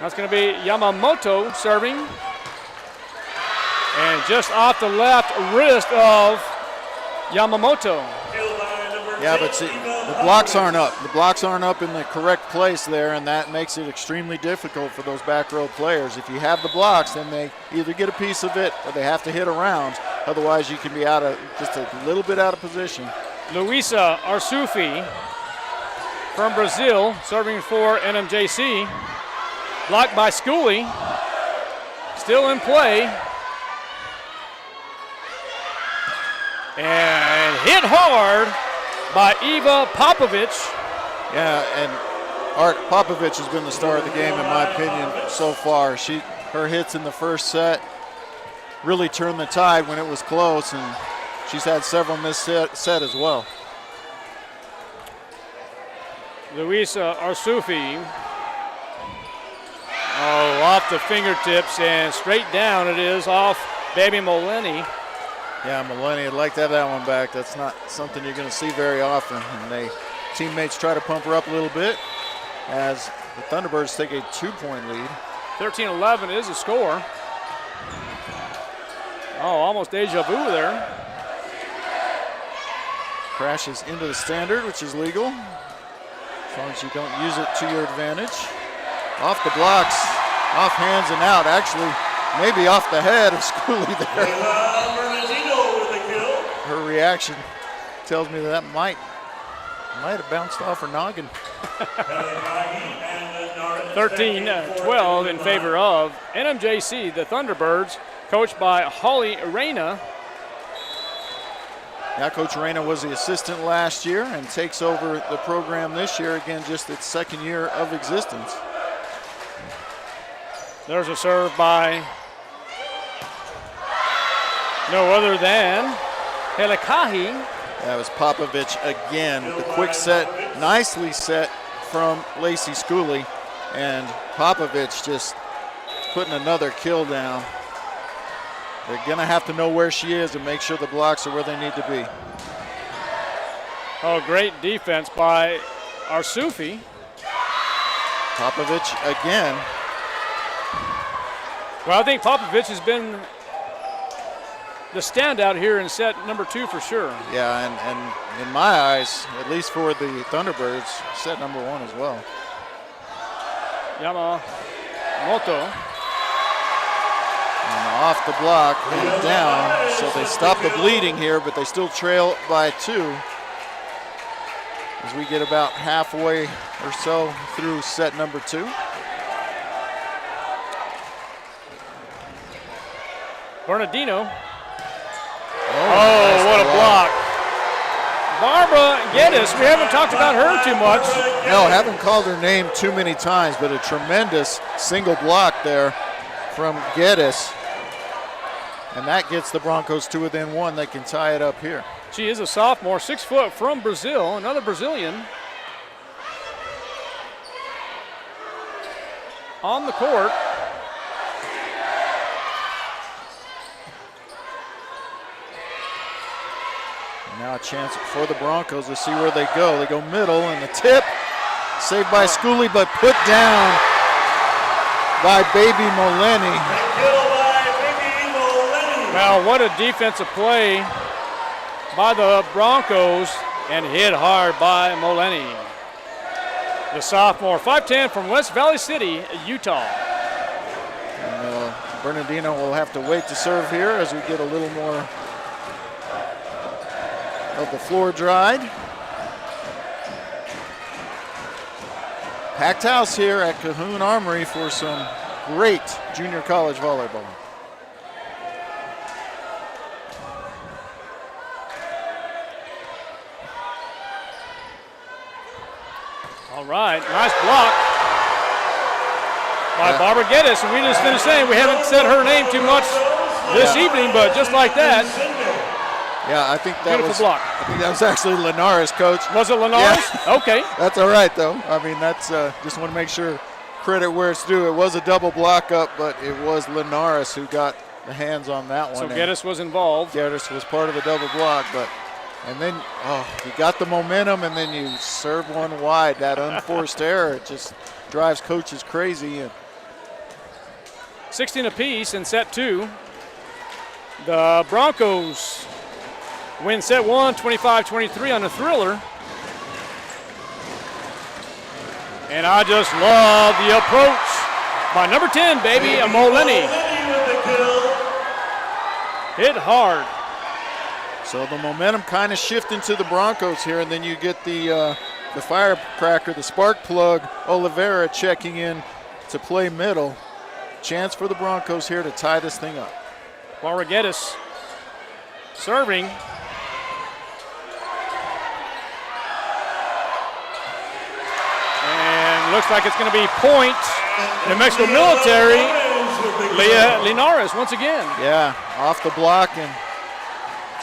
That's going to be Yamamoto serving. And just off the left wrist of Yamamoto. Yeah, but see, the blocks aren't up. The blocks aren't up in the correct place there, and that makes it extremely difficult for those back row players. If you have the blocks, then they either get a piece of it or they have to hit around. Otherwise, you can be out of just a little bit out of position. Luisa Arsufi from Brazil serving for NMJC. Blocked by Schooley. Still in play. And hit hard by Eva Popovich. Yeah, and Art Popovich has been the star of the game in my opinion so far. Her hits in the first set really turned the tide when it was close, and she's had several missed set as well. Luisa Arsufi. Oh, off the fingertips and straight down it is off Baby Moleni. Yeah, Maloney would like to have that one back. That's not something you're going to see very often. And teammates try to pump her up a little bit as the Thunderbirds take a 2-point lead. 13-11 is the score. Oh, almost deja vu there. Crashes into the standard, which is legal, as long as you don't use it to your advantage. Off the blocks, off hands and out. Actually, maybe off the head of Schooley there. Her reaction tells me that might have bounced off her noggin. 13-12 in favor of NMJC, the Thunderbirds, coached by Holly Reyna. Yeah, Coach Reyna was the assistant last year and takes over the program this year, again, just its second year of existence. There's a serve by no other than Helikahi. That was Popovich again. The quick set, nicely set from Lacey Schooley, and Popovich just putting another kill down. They're going to have to know where she is and make sure the blocks are where they need to be. Oh, great defense by Arsufi. Popovich again. Well, I think Popovich has been the standout here in set number 2 for sure. Yeah, and in my eyes, at least for the Thunderbirds, set number 1 as well. Yamamoto. And off the block and down, so they stop the bleeding here, but they still trail by 2 as we get about halfway or so through set number 2. Bernardino. Oh, what a block. Barbara Geddes, we haven't talked about her too much. No, haven't called her name too many times, but a tremendous single block there from Geddes. And that gets the Broncos to within one. They can tie it up here. She is a sophomore, 6 foot from Brazil, another Brazilian. On the court. Now a chance for the Broncos to see where they go. They go middle, and the tip saved by Schooley, but put down by Baby Moleni. Well, what a defensive play by the Broncos, and hit hard by Moleni. The sophomore, 5'10", from West Valley City, Utah. And Bernardino will have to wait to serve here as we get a little more of the floor dried. Packed house here at Cahoon Armory for some great junior college volleyball. All right, nice block by Barbara Geddes. And we just finished saying we haven't said her name too much this evening, but just like that. Yeah, I think that Beautiful block. I think that was actually Linares, Coach. Was it Linares? Yeah. Okay. That's all right, though. I mean, that's just want to make sure credit where it's due. It was a double block up, but it was Linares who got the hands on that one. So Geddes was involved. Geddes was part of the double block, and then you got the momentum, and then you serve one wide. That unforced error, it just drives coaches crazy. And 16 apiece in set 2. The Broncos win set 1, 25-23 on the thriller. And I just love the approach by number 10, baby, Moleni. Hit hard. So the momentum kind of shifting to the Broncos here, and then you get the firecracker, the spark plug, Oliveira checking in to play middle. Chance for the Broncos here to tie this thing up. Barbara Geddes serving. And looks like it's going to be point New Mexico Military. Leah Linares once again. Yeah, off the block, and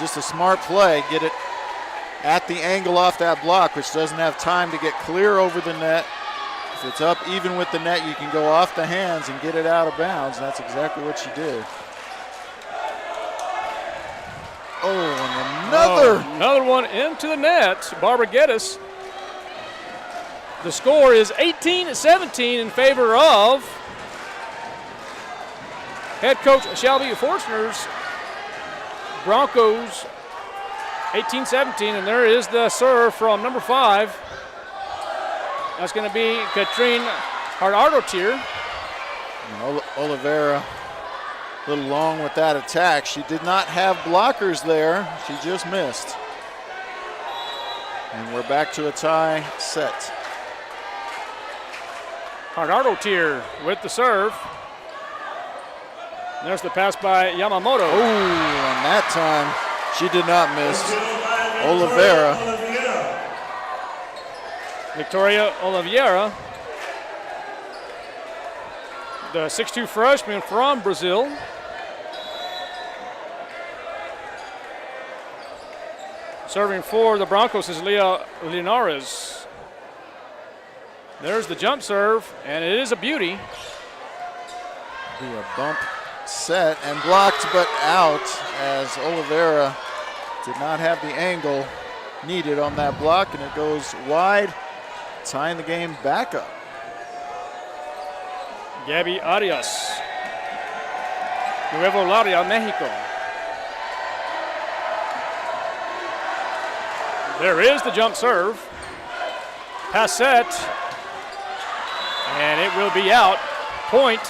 just a smart play. Get it at the angle off that block, which doesn't have time to get clear over the net. If it's up even with the net, you can go off the hands and get it out of bounds. And that's exactly what she did. Oh, and another one into the net. Barbara Geddes. The score is 18-17 in favor of head coach Shelby Forstner's Broncos. 18-17, and there is the serve from number 5. That's going to be Katrine Hardardotier. Oliveira a little long with that attack. She did not have blockers there. She just missed. And we're back to a tie set. Hardardotier with the serve. There's the pass by Yamamoto. Oh, and that time she did not miss. Oliveira. Victoria Oliveira, the 6'2" freshman from Brazil. Serving for the Broncos is Leah Linares. There's the jump serve, and it is a beauty. Be a bump set and blocked, but out as Oliveira did not have the angle needed on that block, and it goes wide, tying the game back up. Gabby Arias, Nuevo Laredo, Mexico. There is the jump serve. Pass set, and it will be out. Point,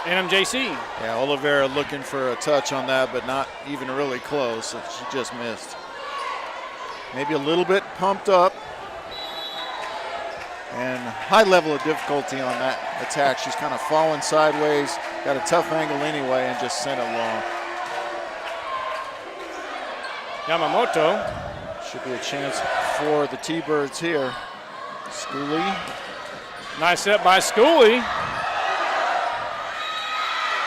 NMJC. Yeah, Oliveira looking for a touch on that, but not even really close. She just missed. Maybe a little bit pumped up. And high level of difficulty on that attack. She's kind of falling sideways, got a tough angle anyway and just sent it long. Yamamoto. Should be a chance for the T-Birds here. Schooley. Nice set by Schooley.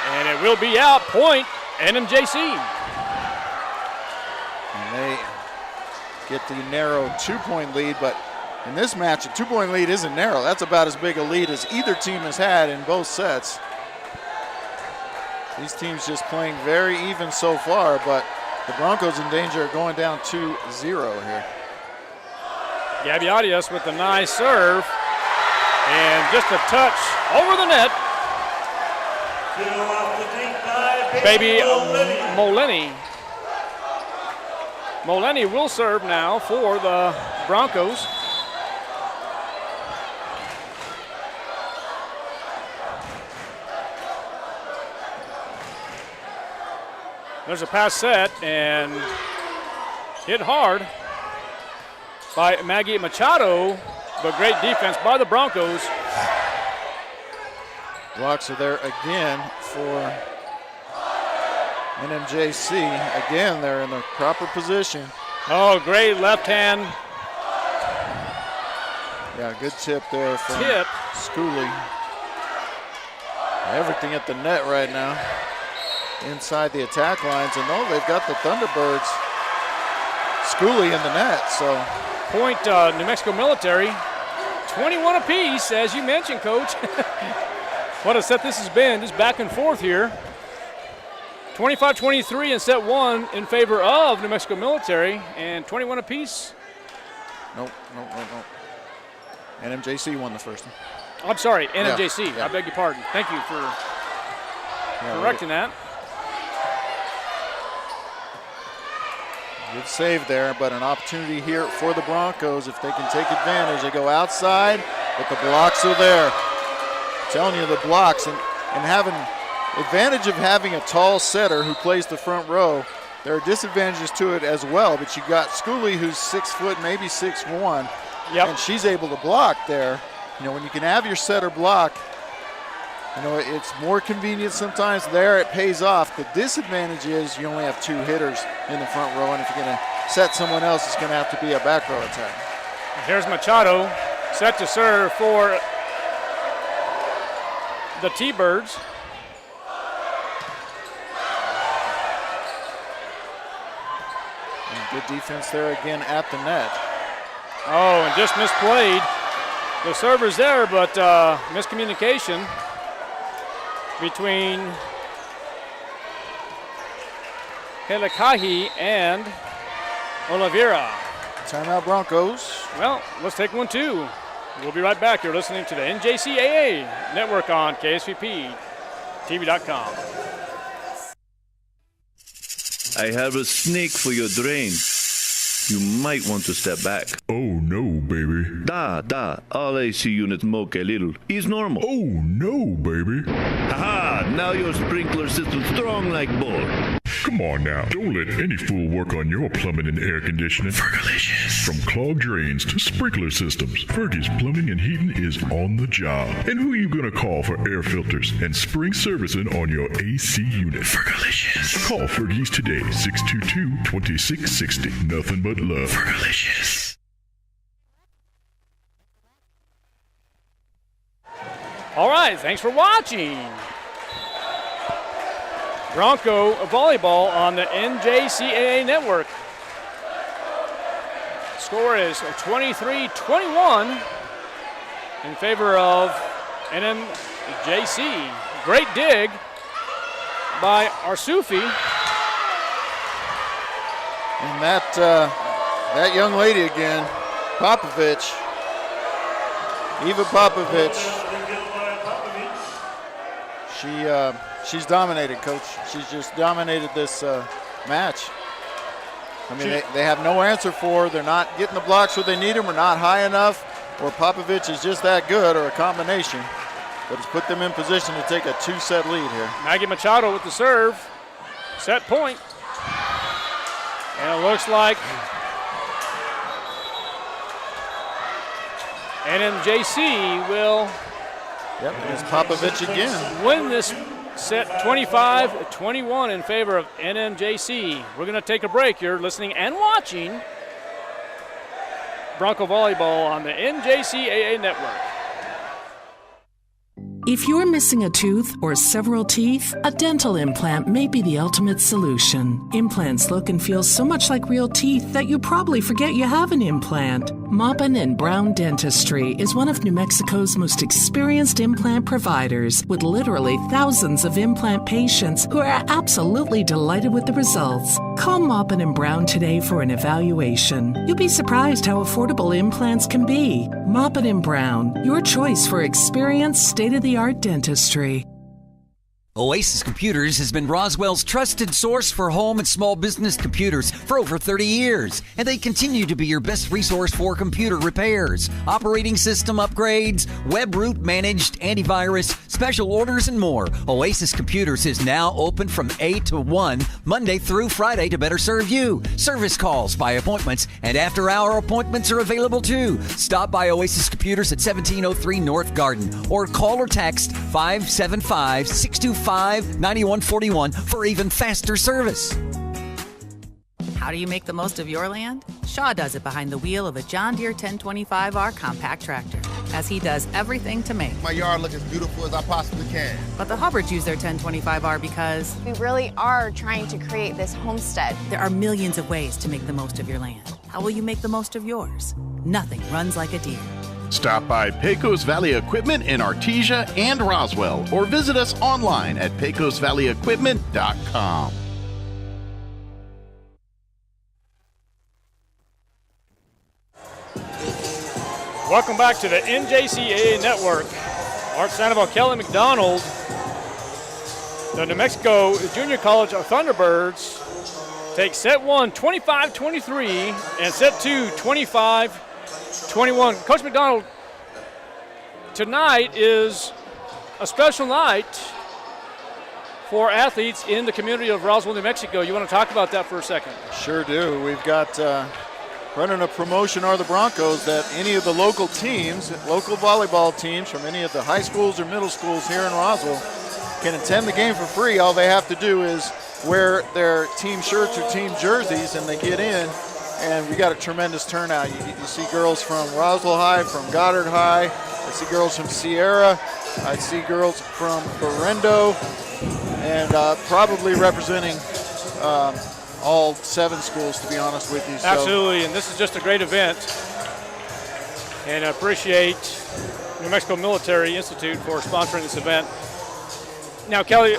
And it will be out. Point NMJC. And they get the narrow 2-point lead, but in this match, a 2-point lead isn't narrow. That's about as big a lead as either team has had in both sets. These teams just playing very even so far, but the Broncos in danger of going down 2-0 here. Gabby Arias with a nice serve. And just a touch over the net. Baby Moleni. Moleni will serve now for the Broncos. There's a pass set and hit hard by Maggie Machado, but great defense by the Broncos. Blocks are there again for NMJC. Again, they're in the proper position. Oh, great left hand. Yeah, good tip there from Tip. Schooley. Everything at the net right now. Inside the attack lines, and they've got the Thunderbirds. Schooley in the net, so. Point New Mexico Military, 21 apiece, as you mentioned, Coach. What a set this has been, just back and forth here. 25-23 in set one in favor of New Mexico Military, and 21 apiece. Nope. NMJC won the first one. I'm sorry, NMJC. Yeah. I beg your pardon. Thank you for correcting that. Good save there, but an opportunity here for the Broncos if they can take advantage. They go outside, but the blocks are there. I'm telling you, the blocks, and having advantage of having a tall setter who plays the front row, there are disadvantages to it as well, but you got Schooley, who's 6 foot, maybe 6'1", and she's able to block there. You know, when you can have your setter block, you know, it's more convenient sometimes. There it pays off. The disadvantage is you only have 2 hitters in the front row, and if you're going to set someone else, it's going to have to be a back row attack. Here's Machado, set to serve for the T-Birds. And good defense there again at the net. Oh, and just misplayed. The server's there, but miscommunication between Helikahi and Oliveira. Timeout Broncos. Well, let's take one too. We'll be right back. You're listening to the NJCAA Network on KSVP.TV.com. I have a snake for your drain. You might want to step back. Oh no, baby. All AC units moke a little. Is normal. Oh no, baby. Haha, now your sprinkler system's strong like bull. Come on now. Don't let any fool work on your plumbing and air conditioning. Fergalicious. From clogged drains to sprinkler systems, Fergie's Plumbing and Heating is on the job. And who you gonna call for air filters and spring servicing on your AC unit? Fergalicious. Call Fergie's today, 622-2660. Nothing but love. Fergalicious. All right, thanks for watching. Bronco volleyball on the NJCAA network. Score is 23-21 in favor of NMJC. Great dig by Arsufi. And that young lady again, Popovich, Eva Popovich. She's dominated, Coach. She's just dominated this match. I mean, they have no answer for her. They're not getting the blocks where they need them, or not high enough, or Popovich is just that good, or a combination. But it's put them in position to take a 2-set lead here. Maggie Machado with the serve. Set point. And it looks like NMJC will Yep, there's Popovich again. win this set 25-21 in favor of NMJC. We're going to take a break. You're listening and watching Bronco Volleyball on the NJCAA Network. If you're missing a tooth or several teeth, a dental implant may be the ultimate solution. Implants look and feel so much like real teeth that you probably forget you have an implant. Maupin and Brown Dentistry is one of New Mexico's most experienced implant providers, with literally thousands of implant patients who are absolutely delighted with the results. Call Maupin and Brown today for an evaluation. You'll be surprised how affordable implants can be. Maupin and Brown, your choice for experienced, state-of-the-art dentistry. Oasis Computers has been Roswell's trusted source for home and small business computers for over 30 years, and they continue to be your best resource for computer repairs, operating system upgrades, web root managed antivirus, special orders, and more. Oasis Computers is now open from 8 to 1, Monday through Friday, to better serve you. Service calls by appointments and after-hour appointments are available too. Stop by Oasis Computers at 1703 North Garden or call or text 575-625-9141 for even faster service. How do you make the most of your land? Shaw does it behind the wheel of a John Deere 1025R compact tractor, as he does everything to make my yard look as beautiful as I possibly can. But the Hubbards use their 1025R because we really are trying to create this homestead. There are millions of ways to make the most of your land. How will you make the most of yours? Nothing runs like a Deere. Stop by Pecos Valley Equipment in Artesia and Roswell, or visit us online at pecosvalleyequipment.com. Welcome back to the NJCAA Network. Art Sandoval, Kelly McDonald. The New Mexico Junior College Thunderbirds take set 1, 25-23, and set 2, 25-21. Coach McDonald, tonight is a special night for athletes in the community of Roswell, New Mexico. You want to talk about that for a second? Sure do. We've got running a promotion are the Broncos that any of the local teams, local volleyball teams from any of the high schools or middle schools here in Roswell can attend the game for free. All they have to do is wear their team shirts or team jerseys and they get in. And we got a tremendous turnout. You see girls from Roswell High, from Goddard High. I see girls from Sierra. I see girls from Berendo, and probably representing all 7 schools, to be honest with you. Absolutely, and this is just a great event. And I appreciate New Mexico Military Institute for sponsoring this event. Now, Kelly,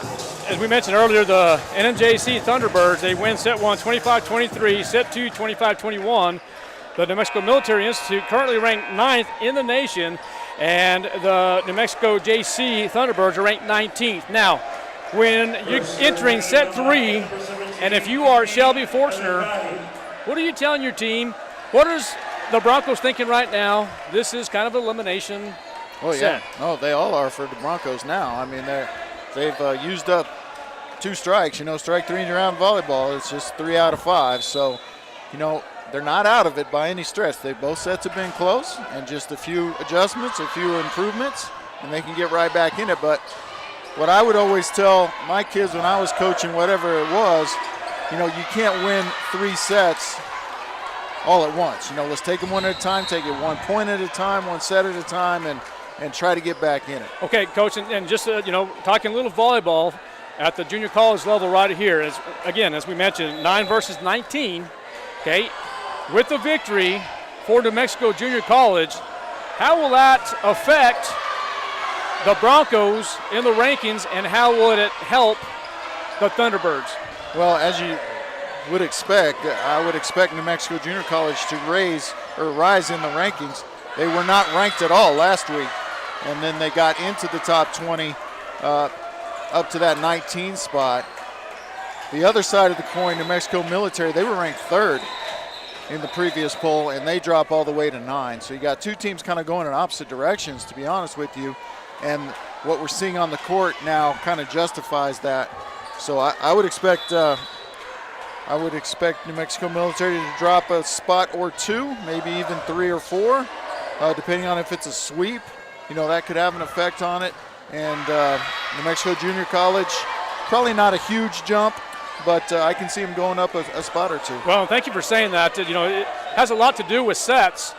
as we mentioned earlier, the NMJC Thunderbirds, they win set 1, 25-23, set 2, 25-21. The New Mexico Military Institute currently ranked 9th in the nation, and the New Mexico JC Thunderbirds are ranked 19th. Now, when you're entering set 3, and if you are Shelby Forstner, what are you telling your team? What is the Broncos thinking right now? This is kind of elimination set. No, they all are for the Broncos now. I mean, they've used up 2 strikes. Strike 3 in your round volleyball. It's just 3 out of 5. So, they're not out of it by any stretch. Both sets have been close, and just a few adjustments, a few improvements, and they can get right back in it. But what I would always tell my kids when I was coaching, whatever it was, you can't win 3 sets all at once. Let's take them one at a time, take it 1 point at a time, 1 set at a time, and try to get back in it. Okay, Coach, and just, talking a little volleyball at the junior college level right here, as we mentioned, 9 versus 19, okay? With the victory for New Mexico Junior College, how will that affect the Broncos in the rankings, and how would it help the Thunderbirds? Well, as you would expect, I would expect New Mexico Junior College to rise in the rankings. They were not ranked at all last week, and then they got into the top 20 up to that 19 spot. The other side of the coin, New Mexico Military, they were ranked 3rd in the previous poll, and they drop all the way to 9. So you got 2 teams kind of going in opposite directions, to be honest with you, and what we're seeing on the court now kind of justifies that. So I would expect New Mexico Military to drop a spot or 2, maybe even 3 or 4, depending on if it's a sweep. That could have an effect on it. and New Mexico Junior College, probably not a huge jump, but I can see them going up a spot or two. Well, thank you for saying that. You know, it has a lot to do with sets,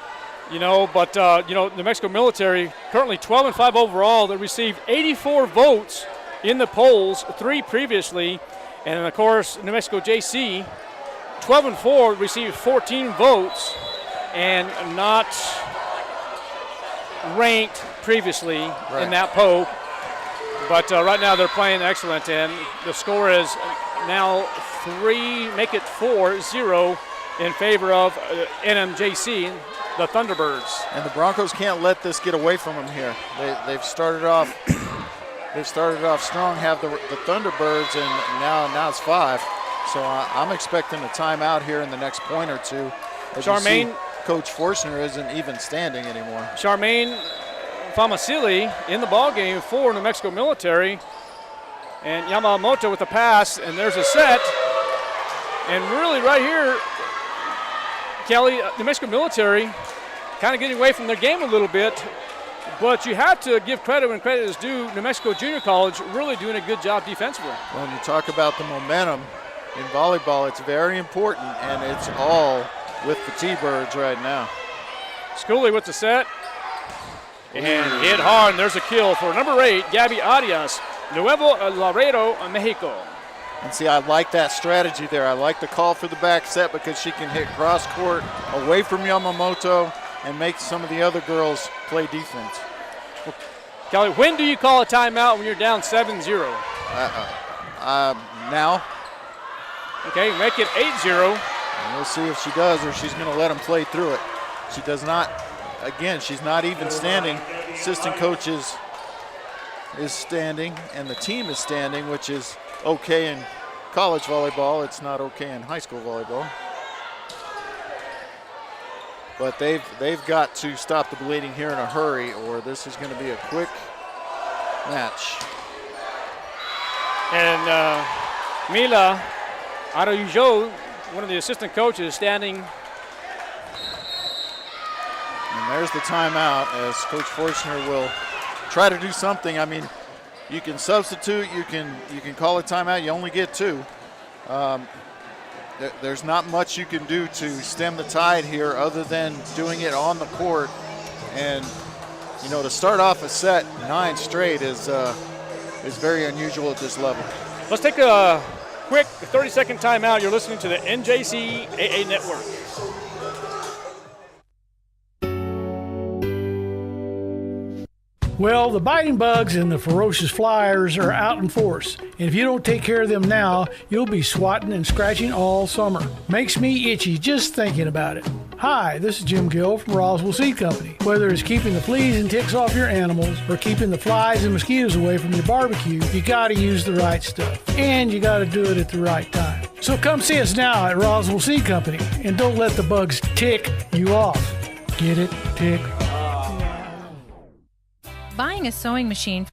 you know, but, you know, New Mexico Military currently 12-5 overall. They received 84 votes in the polls, 3 previously. And, of course, New Mexico JC, 12-4, received 14 votes and not ranked previously in that poll. But right now they're playing excellent, and the score is now 4-0 in favor of NMJC, the Thunderbirds. And the Broncos can't let this get away from them here. They've started off strong, have the Thunderbirds, and now it's 5. So I'm expecting a timeout here in the next point or two. Charmaine, Coach Forstner isn't even standing anymore. Charmaine Famasili in the ballgame for New Mexico Military. And Yamamoto with the pass, and there's a set. And really right here, Kelly, New Mexico Military kind of getting away from their game a little bit. But you have to give credit when credit is due. New Mexico Junior College really doing a good job defensively. Well, when you talk about the momentum in volleyball, it's very important, and it's all with the T-Birds right now. Schooley with the set. And hit hard, and there's a kill for number 8, Gabby Arias, Nuevo Laredo, Mexico. And see, I like that strategy there. I like the call for the back set because she can hit cross court away from Yamamoto and make some of the other girls play defense. Well, Kelly, when do you call a timeout when you're down 7-0? Now. Okay, make it 8-0. And we'll see if she does, or she's going to let them play through it. She does not. Again, she's not even standing. Assistant coach is standing, and the team is standing, which is okay in college volleyball. It's not okay in high school volleyball. But they've got to stop the bleeding here in a hurry, or this is going to be a quick match. And Mila Araujo, one of the assistant coaches, standing. And there's the timeout as Coach Forstner will try to do something. I mean, you can substitute, you can call a timeout. You only get 2. There's not much you can do to stem the tide here other than doing it on the court. And, you know, to start off a set 9 straight is very unusual at this level. Let's take a quick 30-second timeout. You're listening to the NJCAA Network. Well, the biting bugs and the ferocious flyers are out in force. And if you don't take care of them now, you'll be swatting and scratching all summer. Makes me itchy just thinking about it. Hi, this is Jim Gill from Roswell Seed Company. Whether it's keeping the fleas and ticks off your animals or keeping the flies and mosquitoes away from your barbecue, you gotta use the right stuff. And you gotta do it at the right time. So come see us now at Roswell Seed Company and don't let the bugs tick you off. Get it? Tick. Buying a sewing machine.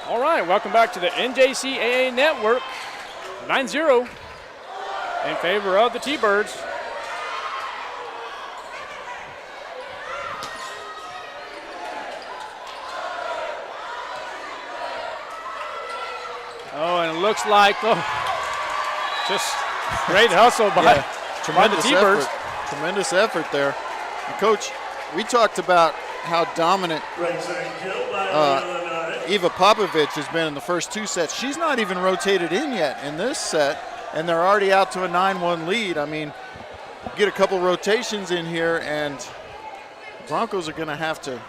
All right, welcome back to the NJCAA Network. 9-0 in favor of the T-Birds. Oh, and it looks like just great hustle by the T-Birds. Tremendous effort there. And Coach, we talked about how dominant Eva Popovich has been in the first 2 sets. She's not even rotated in yet in this set, and they're already out to a 9-1 lead. I mean, get a couple rotations in here, and the Broncos are going to have to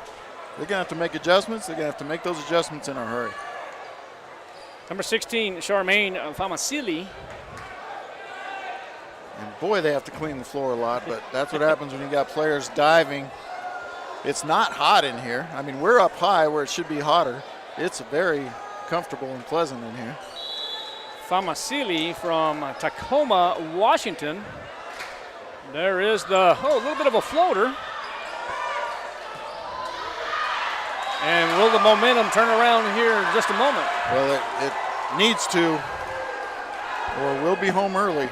make adjustments. They're going to have to make those adjustments in a hurry. Number 16, Charmaine Famasili. And boy, they have to clean the floor a lot, but that's what happens when you got players diving. It's not hot in here. I mean, we're up high where it should be hotter. It's very comfortable and pleasant in here. Famasili from Tacoma, Washington. There is a little bit of a floater. And will the momentum turn around here in just a moment? Well, it needs to, or we'll be home early.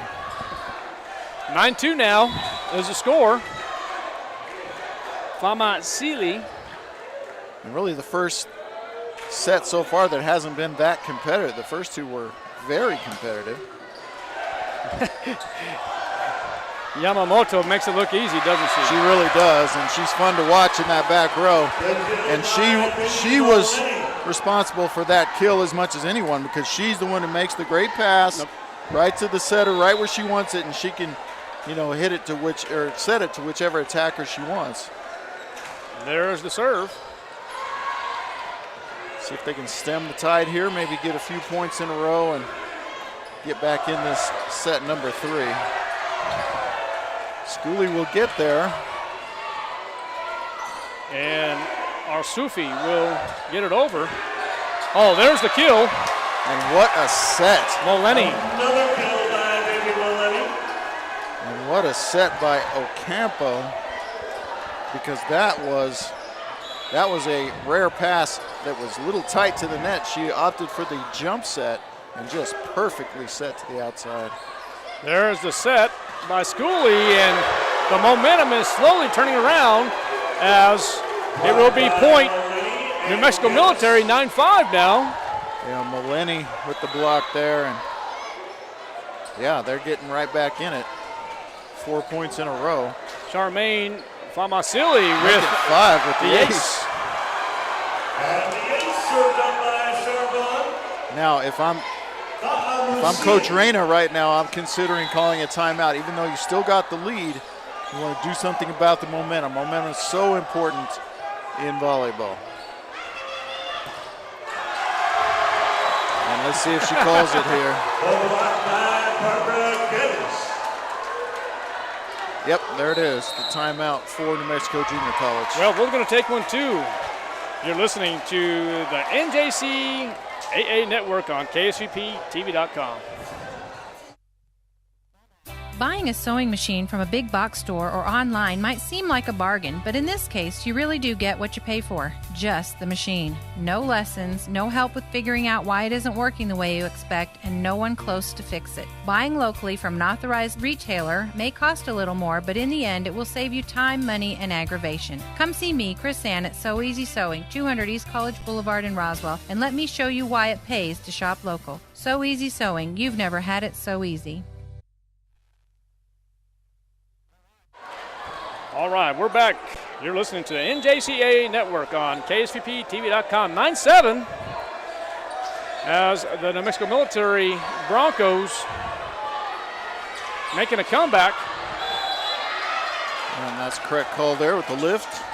9-2 now. is the score. Fama Sealy. And really the first set so far that hasn't been that competitive. The first two were very competitive. Yamamoto makes it look easy, doesn't she? She really does, and she's fun to watch in that back row. And she was responsible for that kill as much as anyone, because she's the one who makes the great pass right to the setter, right where she wants it, and she can, hit it to set it to whichever attacker she wants. There's the serve. See if they can stem the tide here, maybe get a few points in a row and get back in this set number 3. Schooley will get there. And Arsufi will get it over. Oh, there's the kill. And what a set. Moleni. Another kill by Baby Moleni. And what a set by Ocampo, because that was a rare pass that was a little tight to the net. She opted for the jump set and just perfectly set to the outside. There's the set by Schooley, and the momentum is slowly turning around as it will be point New Mexico Military 9-5 now. Yeah, Moleni with the block there, and yeah, they're getting right back in it. 4 points in a row. Charmaine Famasili with 5 with the ace. And the ace served up by Charbonne. Now, if I'm Coach Reyna right now, I'm considering calling a timeout. Even though you still got the lead, you want to do something about the momentum. Momentum is so important in volleyball. And let's see if she calls it here. Yep, there it is, the timeout for New Mexico Junior College. Well, we're going to take one too. You're listening to the NJCAA Network on KSVPTV.com. Buying a sewing machine from a big box store or online might seem like a bargain, but in this case, you really do get what you pay for. Just the machine. No lessons, no help with figuring out why it isn't working the way you expect, and no one close to fix it. Buying locally from an authorized retailer may cost a little more, but in the end, it will save you time, money, and aggravation. Come see me, Chris Ann, at So Easy Sewing, 200 East College Boulevard in Roswell, and let me show you why it pays to shop local. So Easy Sewing. You've never had it so easy. All right, we're back. You're listening to the NJCAA Network on KSVPTV.com. 9-7 as the New Mexico Military Broncos making a comeback. And that's correct call there with the lift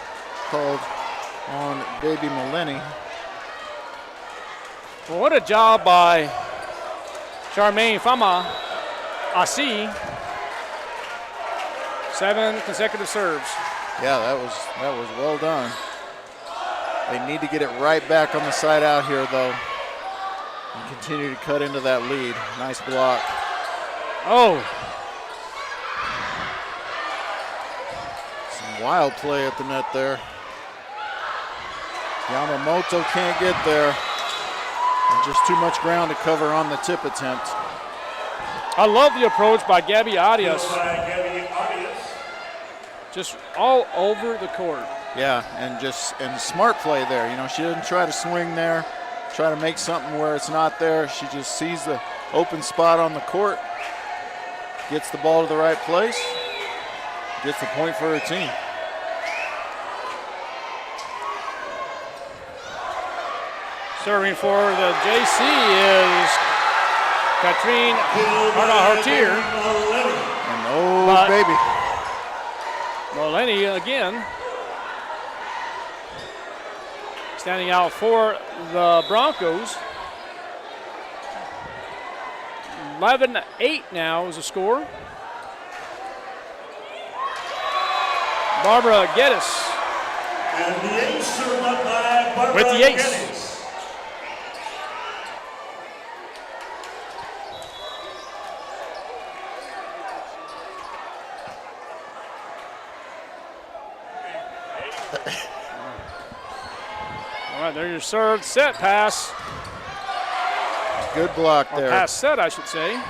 called on Baby Moleni. Well, what a job by Charmaine Fama Asi. 7 consecutive serves. Yeah, that was well done. They need to get it right back on the side out here, though, and continue to cut into that lead. Nice block. Oh. Some wild play at the net there. Yamamoto can't get there. And just too much ground to cover on the tip attempt. I love the approach by Gabby Arias. Just all over the court. Yeah, and smart play there. You know, she doesn't try to swing there, try to make something where it's not there. She just sees the open spot on the court, gets the ball to the right place, gets the point for her team. Serving for the JC is Katrine Hartier. And oh, baby. Moleni again. Standing out for the Broncos. 11-8 now is the score. Barbara Geddes. And the ace served up by Barbara with the ace. Geddes. All right, there's your serve, set, pass. Good block there. Or pass set, I should say.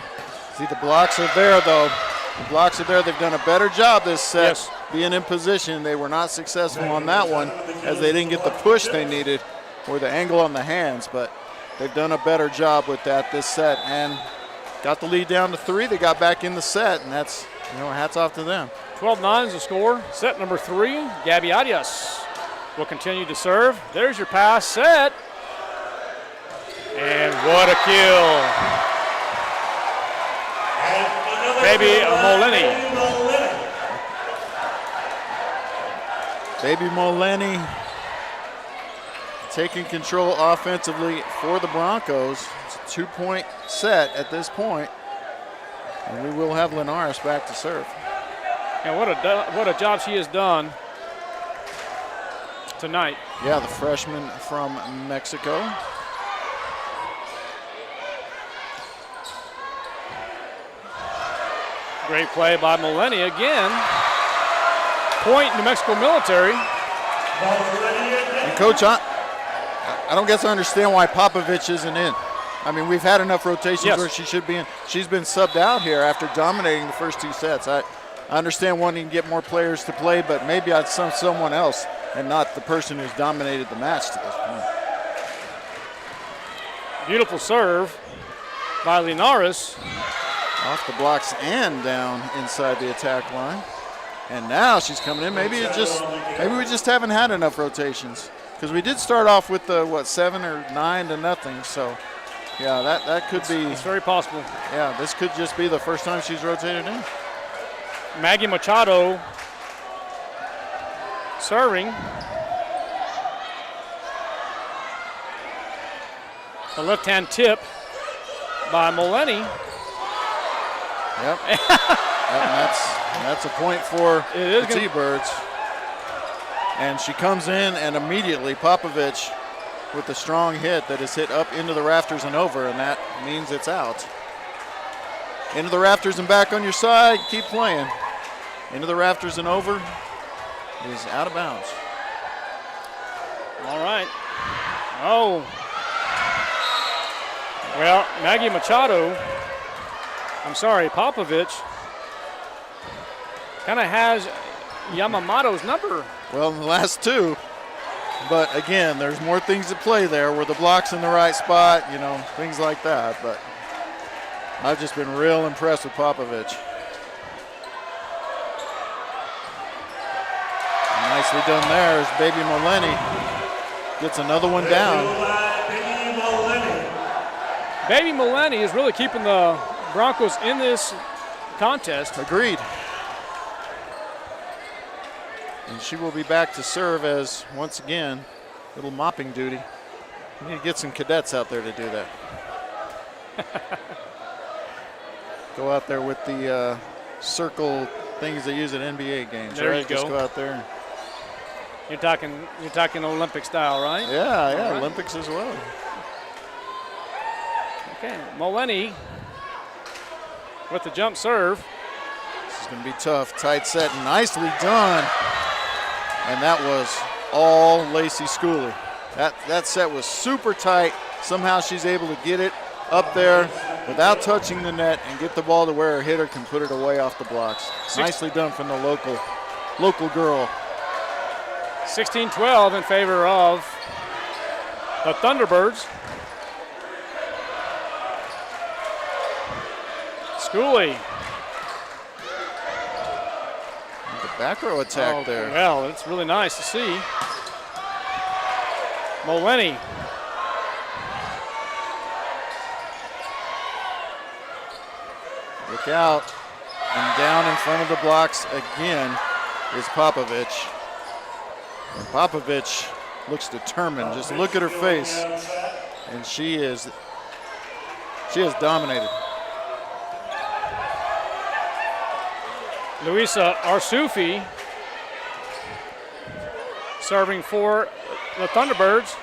See, the blocks are there, though. The blocks are there. They've done a better job this set. Yes. Being in position. They were not successful on that one as they didn't get the push they needed or the angle on the hands, but they've done a better job with that this set and got the lead down to 3. They got back in the set, and that's, hats off to them. 12-9 is the score. Set number 3, Gabby Arias will continue to serve. There's your pass set. And what a kill. Baby Moleni. Baby Moleni taking control offensively for the Broncos. It's a 2-point set at this point, and we will have Linares back to serve. And what a job she has done tonight. Yeah, the freshman from Mexico. Great play by Moleni again. Point New Mexico Military. And Coach, I don't guess I understand why Popovich isn't in. I mean, we've had enough rotations where she should be in. She's been subbed out here after dominating the first 2 sets. I understand wanting to get more players to play, but maybe I'd someone else and not the person who's dominated the match to this point. Beautiful serve by Linares. Off the blocks and down inside the attack line. And now she's coming in. Maybe we just haven't had enough rotations, because we did start off with the 7 or 9 to nothing. So yeah, that could be. It's very possible. Yeah, this could just be the first time she's rotated in. Maggie Machado serving. A left-hand tip by Moleni. Yep. And that's a point for the T-Birds. And she comes in, and immediately Popovich with a strong hit that is hit up into the rafters and over, and that means it's out. Into the rafters and back on your side. Keep playing. Into the rafters and over is out of bounds. All right. Oh. Well, Maggie Machado, Popovich kind of has Yamamoto's number. Well, in the last 2. But again, there's more things at play there. Were the blocks in the right spot, things like that. But I've just been real impressed with Popovich. Nicely done there as Baby Moleni gets another one down. Baby Moleni is really keeping the Broncos in this contest. Agreed. And she will be back to serve as, once again, little mopping duty. We need to get some cadets out there to do that. Go out there with the circle things they use at NBA games. There right? you go. Just go out there. You're talking Olympic style, right? Yeah, right. Olympics as well. Okay, Moleni with the jump serve. This is going to be tough. Tight set, nicely done. And that was all Lacey Schooley. That set was super tight. Somehow she's able to get it up there without touching the net and get the ball to where her hitter can put it away off the blocks. Nicely done from the local girl. 16-12 in favor of the Thunderbirds. Schooley. The back row attack there. Well, it's really nice to see. Moleni. Look out. And down in front of the blocks again is Popovich. And Popovich looks determined. Just look at her face. And she has dominated. Luisa Arsufi serving for the Thunderbirds.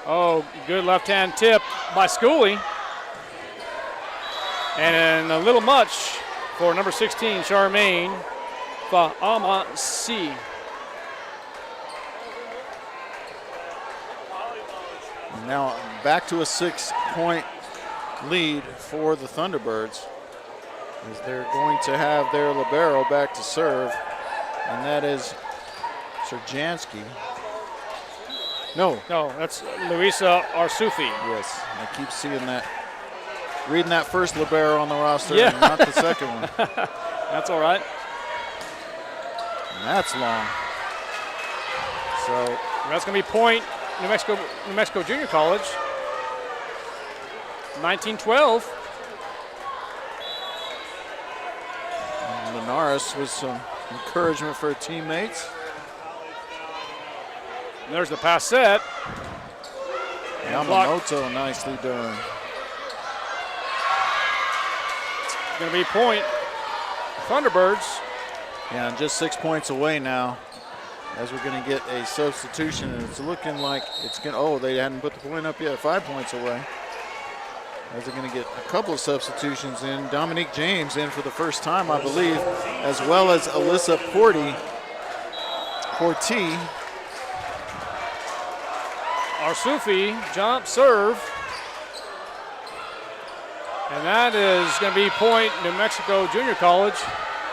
Oh, good left-hand tip by Schooley. And a little much for number 16, Charmaine Faamasi. Now back to a 6-point lead for the Thunderbirds. as they're going to have their libero back to serve, and that is Serjansky. No, that's Luisa Arsufi. Yes, I keep seeing that. Reading that first libero on the roster, yeah. and not the second one. That's all right. And that's long. So that's going to be point New Mexico Junior College. 19-12. And Linares with some encouragement for her teammates. And there's the pass set. Yamamoto nicely done. It's going to be point Thunderbirds. Yeah, and just 6 points away now, as we're going to get a substitution, and it's looking like it's going to, oh, they hadn't put the point up yet, 5 points away. As they're going to get a couple of substitutions in. Dominique James in for the first time, I believe, as well as Alyssa Porty. Arsufi, jump, serve. And that is going to be point New Mexico Junior College,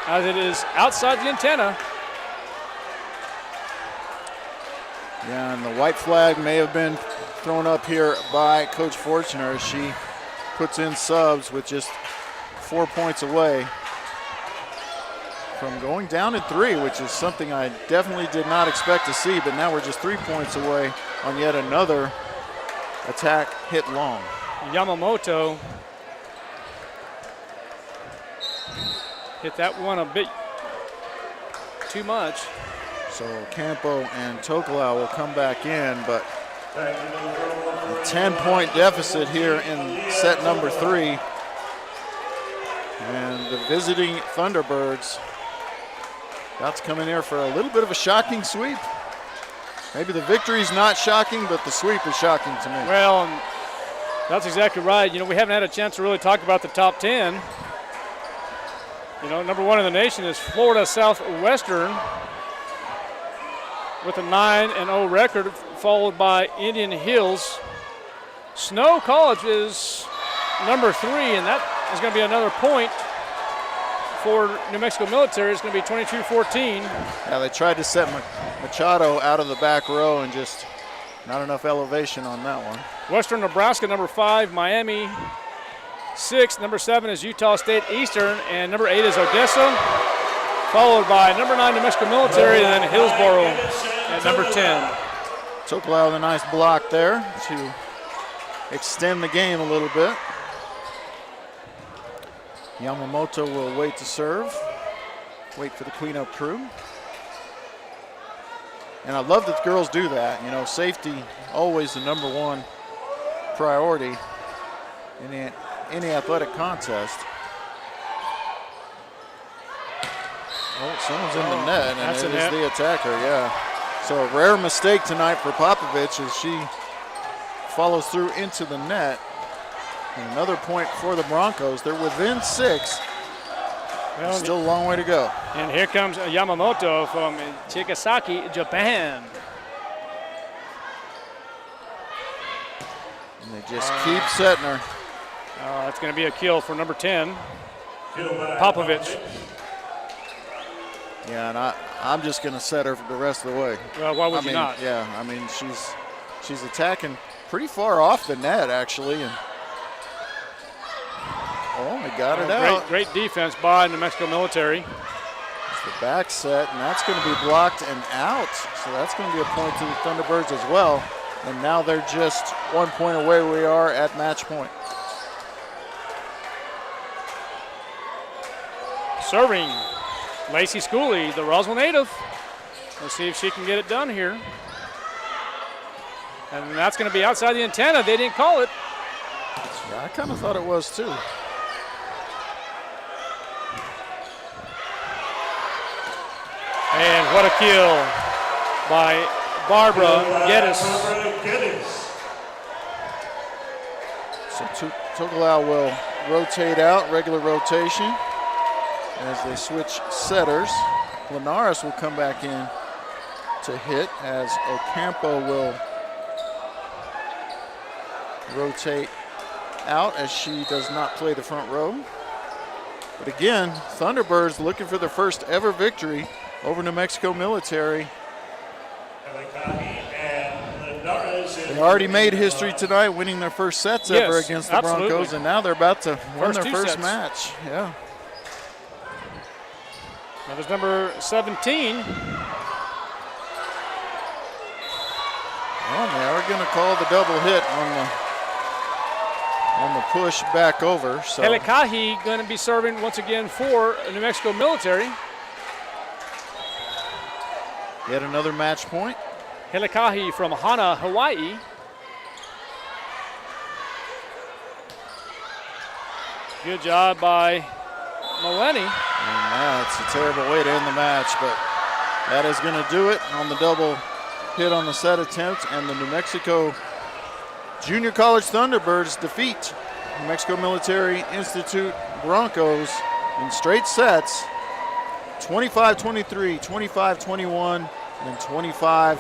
as it is outside the antenna. Yeah, and the white flag may have been thrown up here by Coach Fortuner as she puts in subs with just 4 points away from going down in 3, which is something I definitely did not expect to see, but now we're just 3 points away on yet another attack hit long. Yamamoto hit that one a bit too much. So Campo and Tokelau will come back in, but a 10-point deficit here in set number 3. And the visiting Thunderbirds about to come in here for a little bit of a shocking sweep. Maybe the victory's not shocking, but the sweep is shocking to me. Well, that's exactly right. You know, we haven't had a chance to really talk about the top 10. You know, number 1 in the nation is Florida Southwestern with a 9-0 record, followed by Indian Hills. Snow College is number 3, and that is going to be another point for New Mexico Military. It's going to be 22-14. Yeah, they tried to set Machado out of the back row and just not enough elevation on that one. Western Nebraska, number 5, Miami 6. Number 7 is Utah State Eastern, and number 8 is Odessa, followed by number 9 New Mexico Military, and then Hillsboro at number 10. Tokelau with a nice block there to extend the game a little bit. Yamamoto will wait to serve, wait for the cleanup crew. And I love that the girls do that. You know, safety always the number 1 priority in any athletic contest. Oh, someone's in the net, and it is the attacker, yeah. So a rare mistake tonight for Popovich as she follows through into the net. And another point for the Broncos. They're within 6. Well, still a long way to go. And here comes Yamamoto from Chigasaki, Japan. And they just keep setting her. That's going to be a kill for number 10, Popovich. Yeah, and I'm just going to set her for the rest of the way. Well, why would you not? Yeah, I mean, she's attacking pretty far off the net, actually. And they got it out. Great defense by New Mexico Military. It's the back set, and that's going to be blocked and out. So that's going to be a point to the Thunderbirds as well. And now they're just 1 point away. We are at match point. Serving, Lacey Schooley, the Roswell native. Let's see if she can get it done here. And that's going to be outside the antenna. They didn't call it. Yeah, I kind of thought it was too. And what a kill by Barbara Geddes. So Tokelau will rotate out, regular rotation, as they switch setters. Linares will come back in to hit as Ocampo will rotate out as she does not play the front row. But again, Thunderbirds looking for their first ever victory over New Mexico Military. They already made history tonight, winning their first sets ever against the Broncos, and now they're about to win their first match. Yeah. Now there's number 17. Well, they are going to call the double hit on the push back over. So Helikahi going to be serving once again for New Mexico Military. Yet another match point. Helikahi from Hana, Hawaii. Good job by Maleni. And that's a terrible way to end the match, but that is going to do it on the double hit on the set attempt, and the New Mexico Junior College Thunderbirds defeat New Mexico Military Institute Broncos in straight sets, 25-23, 25-21, and 25-18.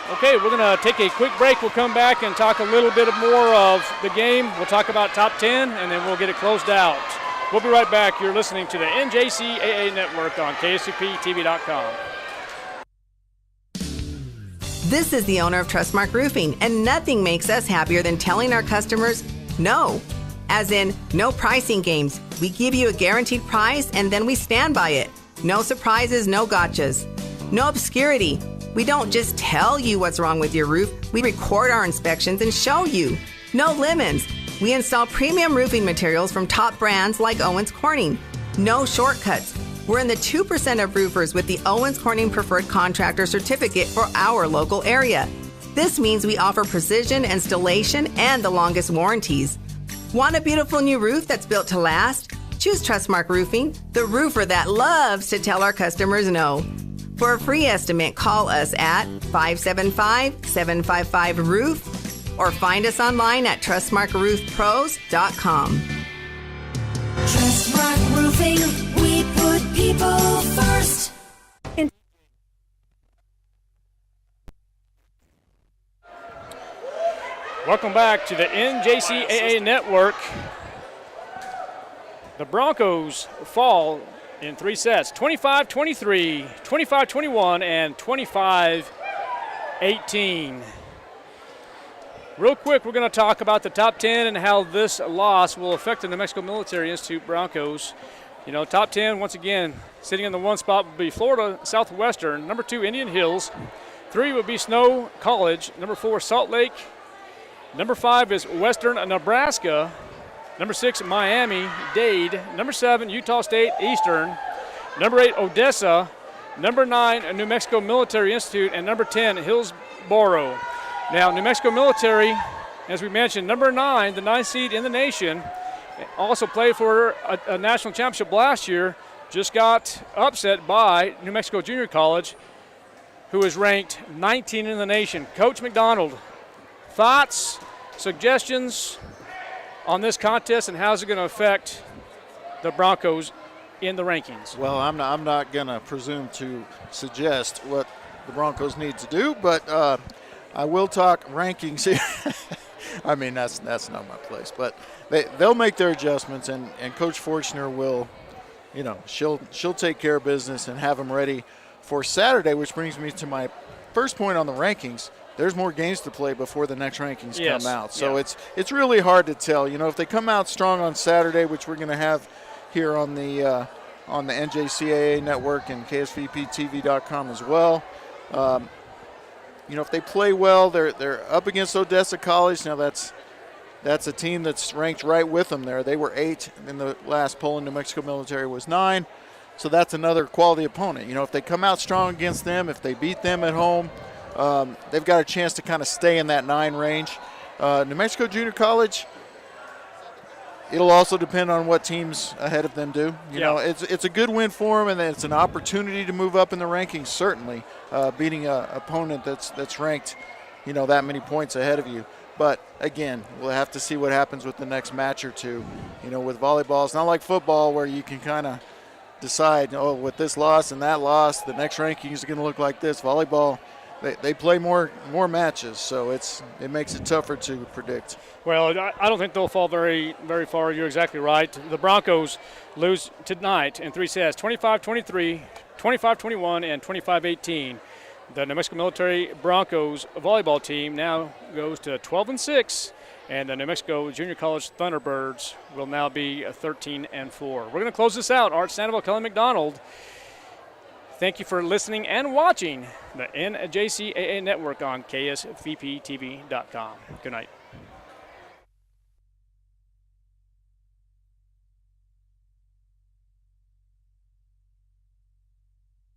Okay, we're going to take a quick break. We'll come back and talk a little bit more of the game. We'll talk about top 10, and then we'll get it closed out. We'll be right back. You're listening to the NJCAA Network on KSUPTV.com. This is the owner of Trustmark Roofing, and nothing makes us happier than telling our customers no. As in, no pricing games. We give you a guaranteed price, and then we stand by it. No surprises, no gotchas. No obscurity. We don't just tell you what's wrong with your roof. We record our inspections and show you. No lemons. We install premium roofing materials from top brands like Owens Corning. No shortcuts. We're in the 2% of roofers with the Owens Corning Preferred Contractor Certificate for our local area. This means we offer precision installation and the longest warranties. Want a beautiful new roof that's built to last? Choose Trustmark Roofing, the roofer that loves to tell our customers no. For a free estimate, call us at 575-755-ROOF or find us online at trustmarkroofpros.com. Trustmark Roofing, we put people first. Welcome back to the NJCAA Network. The Broncos fall in three sets, 25-23, 25-21, and 25-18. Real quick, we're going to talk about the top 10 and how this loss will affect the New Mexico Military Institute Broncos. You know, top 10, once again, sitting in the one spot would be Florida Southwestern. Number 2, Indian Hills. 3 would be Snow College. Number 4, Salt Lake. Number 5 is Western Nebraska. Number 6, Miami-Dade. Number 7, Utah State Eastern. Number 8, Odessa. Number 9, New Mexico Military Institute. And number 10, Hillsboro. Now, New Mexico Military, as we mentioned, number 9, the 9th seed in the nation, also played for a national championship last year, just got upset by New Mexico Junior College, who is ranked 19 in the nation. Coach McDonald, thoughts, suggestions on this contest, and how's it going to affect the Broncos in the rankings? Well, I'm not going to presume to suggest what the Broncos need to do, but I will talk rankings here. I mean, that's not my place, but they'll make their adjustments, and Coach Forchner will, you know, she'll take care of business and have them ready for Saturday, which brings me to my first point on the rankings. There's more games to play before the next rankings come out. So it's really hard to tell. You know, if they come out strong on Saturday, which we're going to have here on the NJCAA Network and KSVPTV.com as well. You know, if they play well, they're up against Odessa College. Now that's a team that's ranked right with them there. They were 8 in the last poll, and New Mexico Military was 9. So that's another quality opponent. You know, if they come out strong against them, if they beat them at home, they've got a chance to kind of stay in that 9 range. New Mexico Junior College, it'll also depend on what teams ahead of them do. You know, it's a good win for them, and it's an opportunity to move up in the rankings, certainly, beating an opponent that's ranked, you know, that many points ahead of you. But, again, we'll have to see what happens with the next match or two. You know, with volleyball, it's not like football where you can kind of decide, oh, with this loss and that loss, the next rankings are going to look like this. Volleyball, they play more matches, so it makes it tougher to predict. Well, I don't think they'll fall very, very far. You're exactly right. The Broncos lose tonight in 3 sets, 25-23, 25-21, and 25-18. The New Mexico Military Broncos volleyball team now goes to 12-6, and the New Mexico Junior College Thunderbirds will now be 13-4. We're going to close this out. Art Sandoval, Kelly McDonald. Thank you for listening and watching the NJCAA Network on KSVPTV.com. Good night.